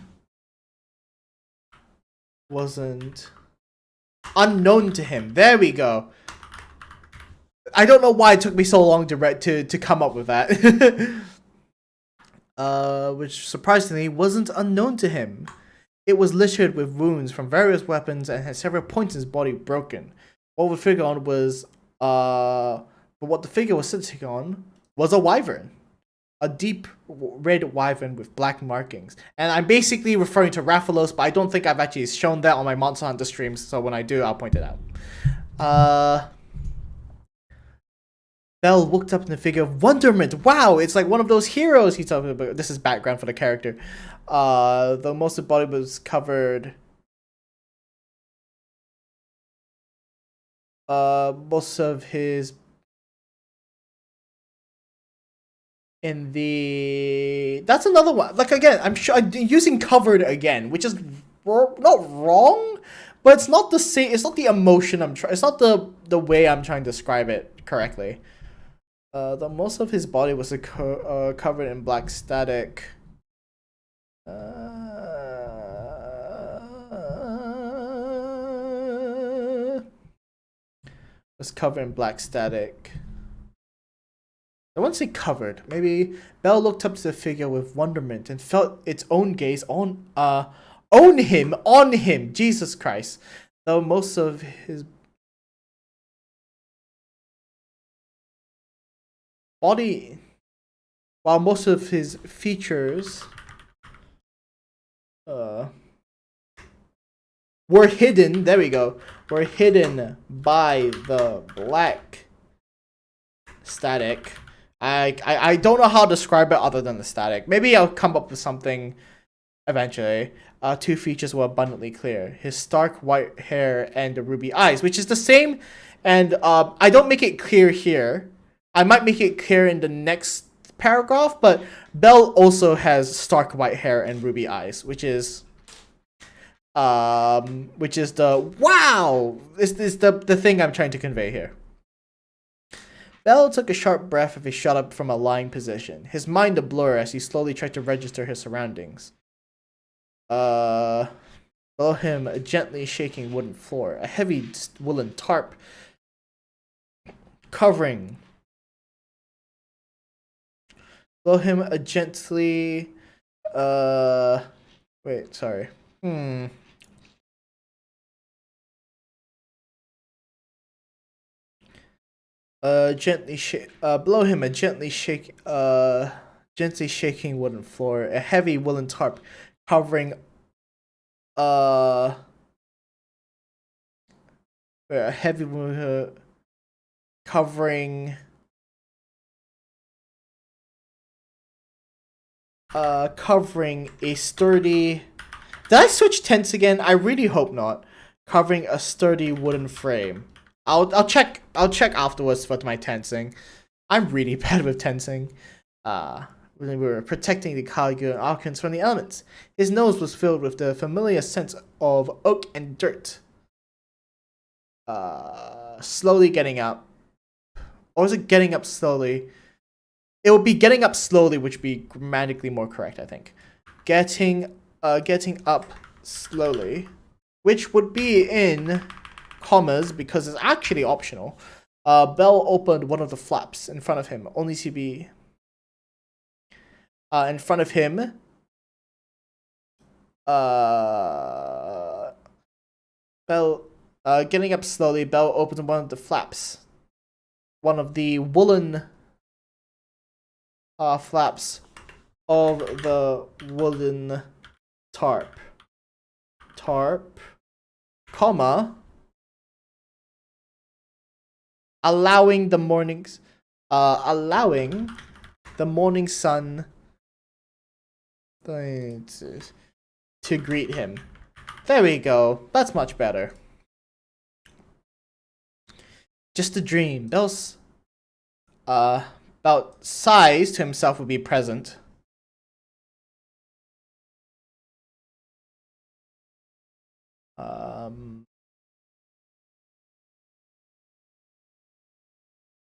wasn't unknown to him. There we go. I don't know why it took me so long to come up with that. Which surprisingly wasn't unknown to him. It was littered with wounds from various weapons and had several points in his body broken. What the figure on was but what the figure was sitting on was a wyvern. A deep red wyvern with black markings. And I'm basically referring to Rathalos, but I don't think I've actually shown that on my Monster Hunter streams, so when I do, I'll point it out. Bell looked up in the figure of wonderment. Wow, it's like one of those heroes he's talking about. This is background for the character. Though most of the body was covered. Most of his in the. That's another one. Like again, I'm using covered again, which is not wrong, but it's not the same. It's not the emotion I'm trying. It's not the way I'm trying to describe it correctly. The most of his body was covered in black static. Was covered in black static. I won't say covered. Maybe Bell looked up to the figure with wonderment and felt its own gaze on him. Jesus Christ. Though most of his body, while most of his features were hidden. There we go. Were hidden by the black static. I don't know how to describe it other than the static. Maybe I'll come up with something eventually. Two features were abundantly clear: his stark white hair and the ruby eyes, which is the same. And I don't make it clear here. I might make it clear in the next paragraph, but Bell also has stark white hair and ruby eyes, which is the wow. This is the thing I'm trying to convey here. Bell took a sharp breath as he shot up from a lying position, his mind a blur as he slowly tried to register his surroundings. Below him, a gently shaking wooden floor, a heavy woolen tarp covering. Below him, a gently, wait, sorry. Below him, a gently shaking wooden floor, a heavy woolen tarp covering, a heavy covering, covering a sturdy. Did I switch tense again? I really hope not. Covering a sturdy wooden frame. I'll check afterwards for my tensing. I'm really bad with tensing. We were protecting the Caligula and Archons from the elements. His nose was filled with the familiar sense of oak and dirt. Slowly getting up. Or is it getting up slowly? It would be getting up slowly, which would be grammatically more correct, I think. Getting up slowly, which would be in commas because it's actually optional. Bell opened one of the flaps in front of him, only to be in front of him. Bell getting up slowly. Bell opened one of the flaps, one of the woolen flaps of the wooden tarp, comma, allowing the morning sun to greet him. There we go. That's much better. Just a dream. Bell's about size to himself would be present.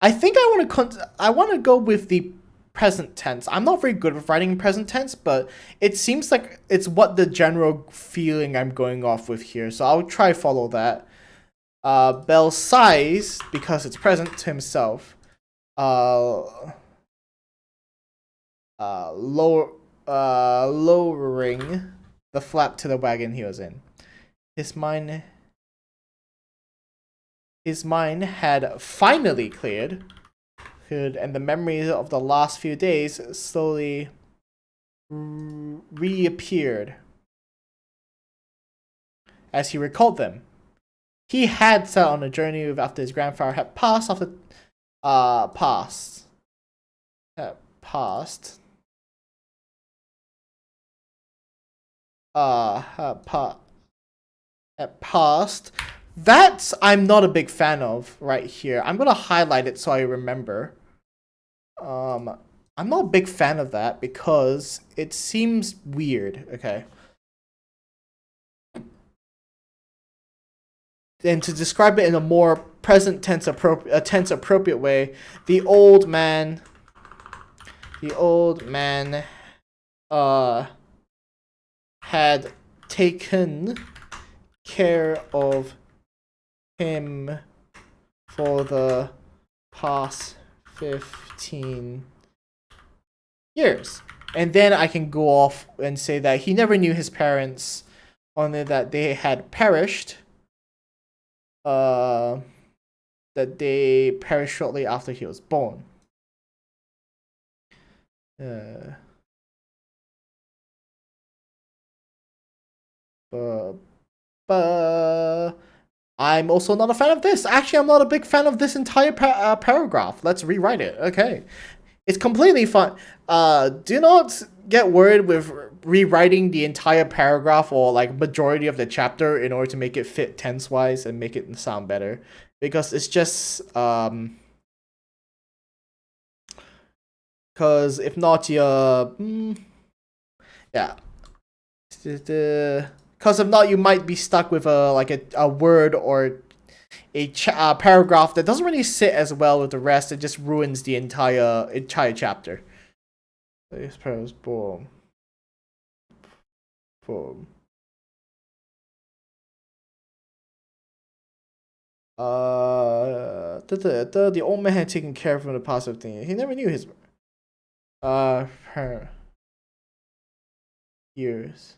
I think I want to go with the present tense. I'm not very good with writing in present tense, but it seems like it's what the general feeling I'm going off with here. So I'll try follow that. Bell's size, because it's present to himself. Lowering the flap to the wagon he was in. His mind had finally cleared, and the memories of the last few days slowly reappeared as he recalled them. He had set on a journey after his grandfather had passed. That I'm not a big fan of right here. I'm gonna highlight it so I remember. I'm not a big fan of that because it seems weird. Okay. And to describe it in a more present tense appropriate way, the old man had taken care of him for the past 15 years. And then I can go off and say that he never knew his parents, only that they had perished. That they perished shortly after he was born. I'm also not a fan of this. Actually, I'm not a big fan of this entire paragraph. Let's rewrite it. Okay. It's completely fine. Do not get worried with rewriting the entire paragraph or like majority of the chapter in order to make it fit tense-wise and make it sound better. Because it's just because if not, yeah. Because if not, you might be stuck with a word or a paragraph that doesn't really sit as well with the rest. It just ruins the entire chapter. Boom. The old man had taken care of him in the past 15 years. He never knew his her years.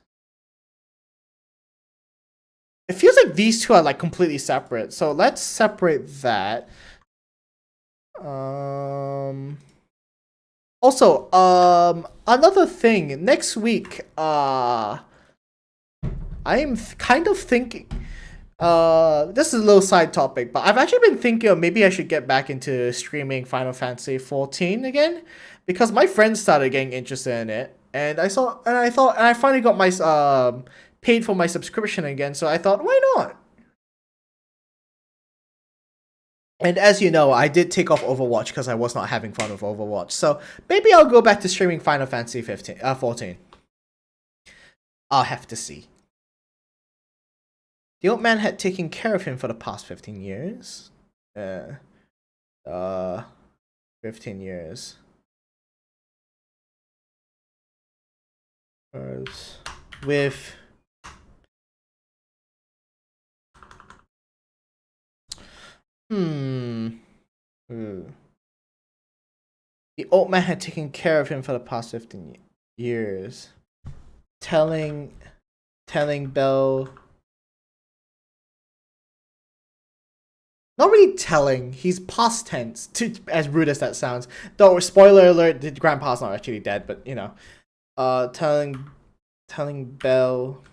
It feels like these two are like completely separate. So let's separate that. Also, another thing. Next week, I am kind of thinking. This is a little side topic, but I've actually been thinking maybe I should get back into streaming Final Fantasy 14 again, because my friends started getting interested in it, and I finally got my paid for my subscription again, so I thought, why not? And as you know, I did take off Overwatch because I was not having fun with Overwatch. So maybe I'll go back to streaming Final Fantasy 14. I'll have to see. The old man had taken care of him for the past 15 years. 15 years. With The old man had taken care of him for the past 15 years. Telling Belle. Not really telling. He's past tense. As rude as that sounds. Though, spoiler alert, the grandpa's not actually dead, but you know. Telling Belle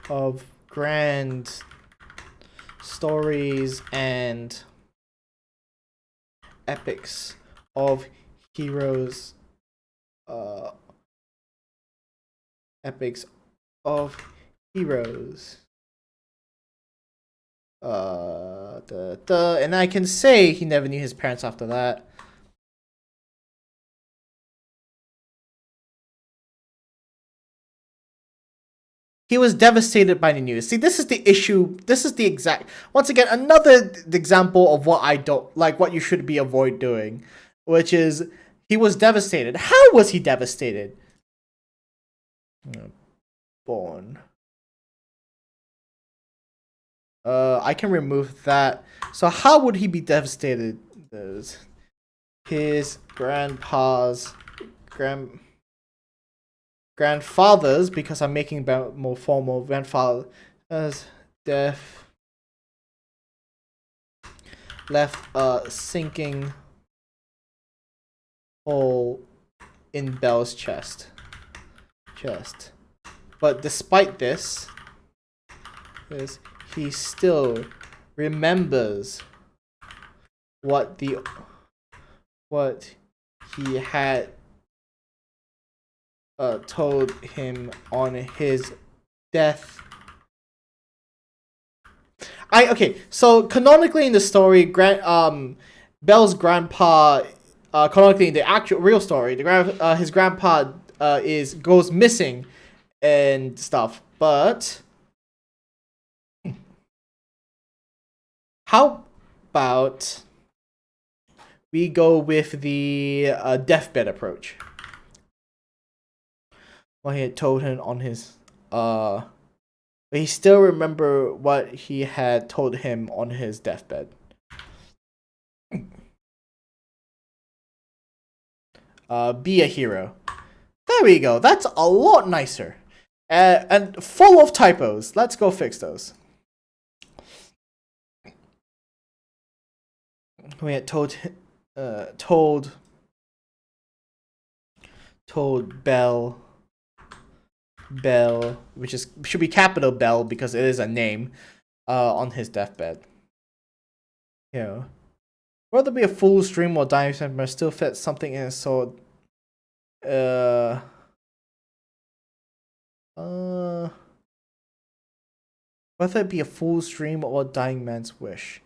of grand stories and epics of heroes. Epics of heroes. And I can say he never knew his parents after that. He was devastated by the news. See, this is the issue. This is the exact. Once again, another example of what I don't like. What you should be avoid doing, which is he was devastated. How was he devastated? Born. I can remove that. So how would he be devastated? His grandpa's grandfather's, because I'm making about more formal, grandfather's death left a sinking hole in Belle's chest. But despite this, he still remembers what he had told him on his death. Okay, so canonically in the story, Belle's grandpa, canonically in the actual real story, his grandpa goes missing and stuff. But how about we go with the deathbed approach? What he had told him on his but he still remember what he had told him on his deathbed. Be a hero. There we go. That's a lot nicer. And full of typos. Let's go fix those. We had told Belle, which should be capital Belle because it is a name, on his deathbed. Yeah. Whether be a fool's dream or dying but still fit something in his soul. Whether it be a fool's dream or a dying man's wish.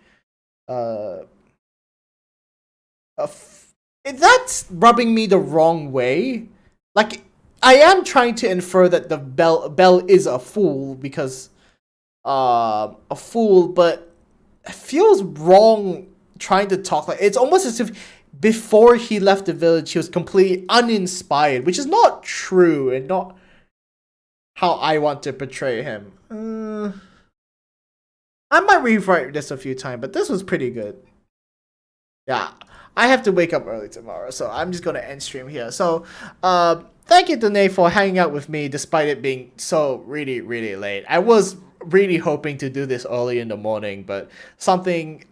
That's rubbing me the wrong way. Like, I am trying to infer that the Belle is a fool because a fool, but it feels wrong trying to talk like it's almost as if before he left the village he was completely uninspired, which is not true and not how I want to portray him. I might rewrite this a few times, but this was pretty good. Yeah, I have to wake up early tomorrow, so I'm just gonna end stream here. So, thank you, Danae, for hanging out with me despite it being so really, really late. I was really hoping to do this early in the morning, but something,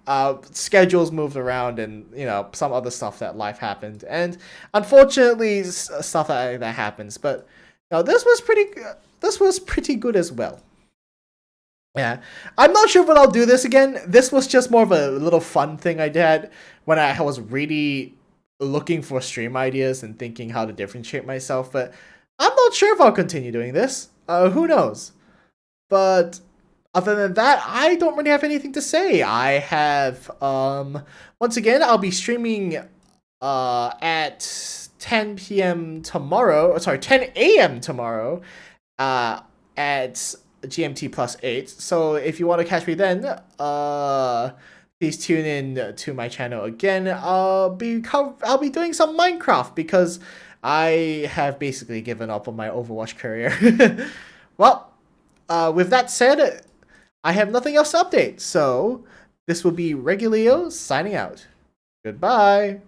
schedules moved around and, you know, some other stuff that life happened. And unfortunately, stuff that happens. But, no, this was pretty good as well. Yeah, I'm not sure if I'll do this again. This was just more of a little fun thing I did when I was really looking for stream ideas and thinking how to differentiate myself. But I'm not sure if I'll continue doing this. Who knows? But other than that, I don't really have anything to say. I have once again I'll be streaming at 10 p.m. tomorrow. Sorry, 10 a.m. tomorrow. At GMT +8. So if you want to catch me then, please tune in to my channel again. I'll be doing some Minecraft because I have basically given up on my Overwatch career. Well, with that said, I have nothing else to update. So this will be Regulio signing out. Goodbye.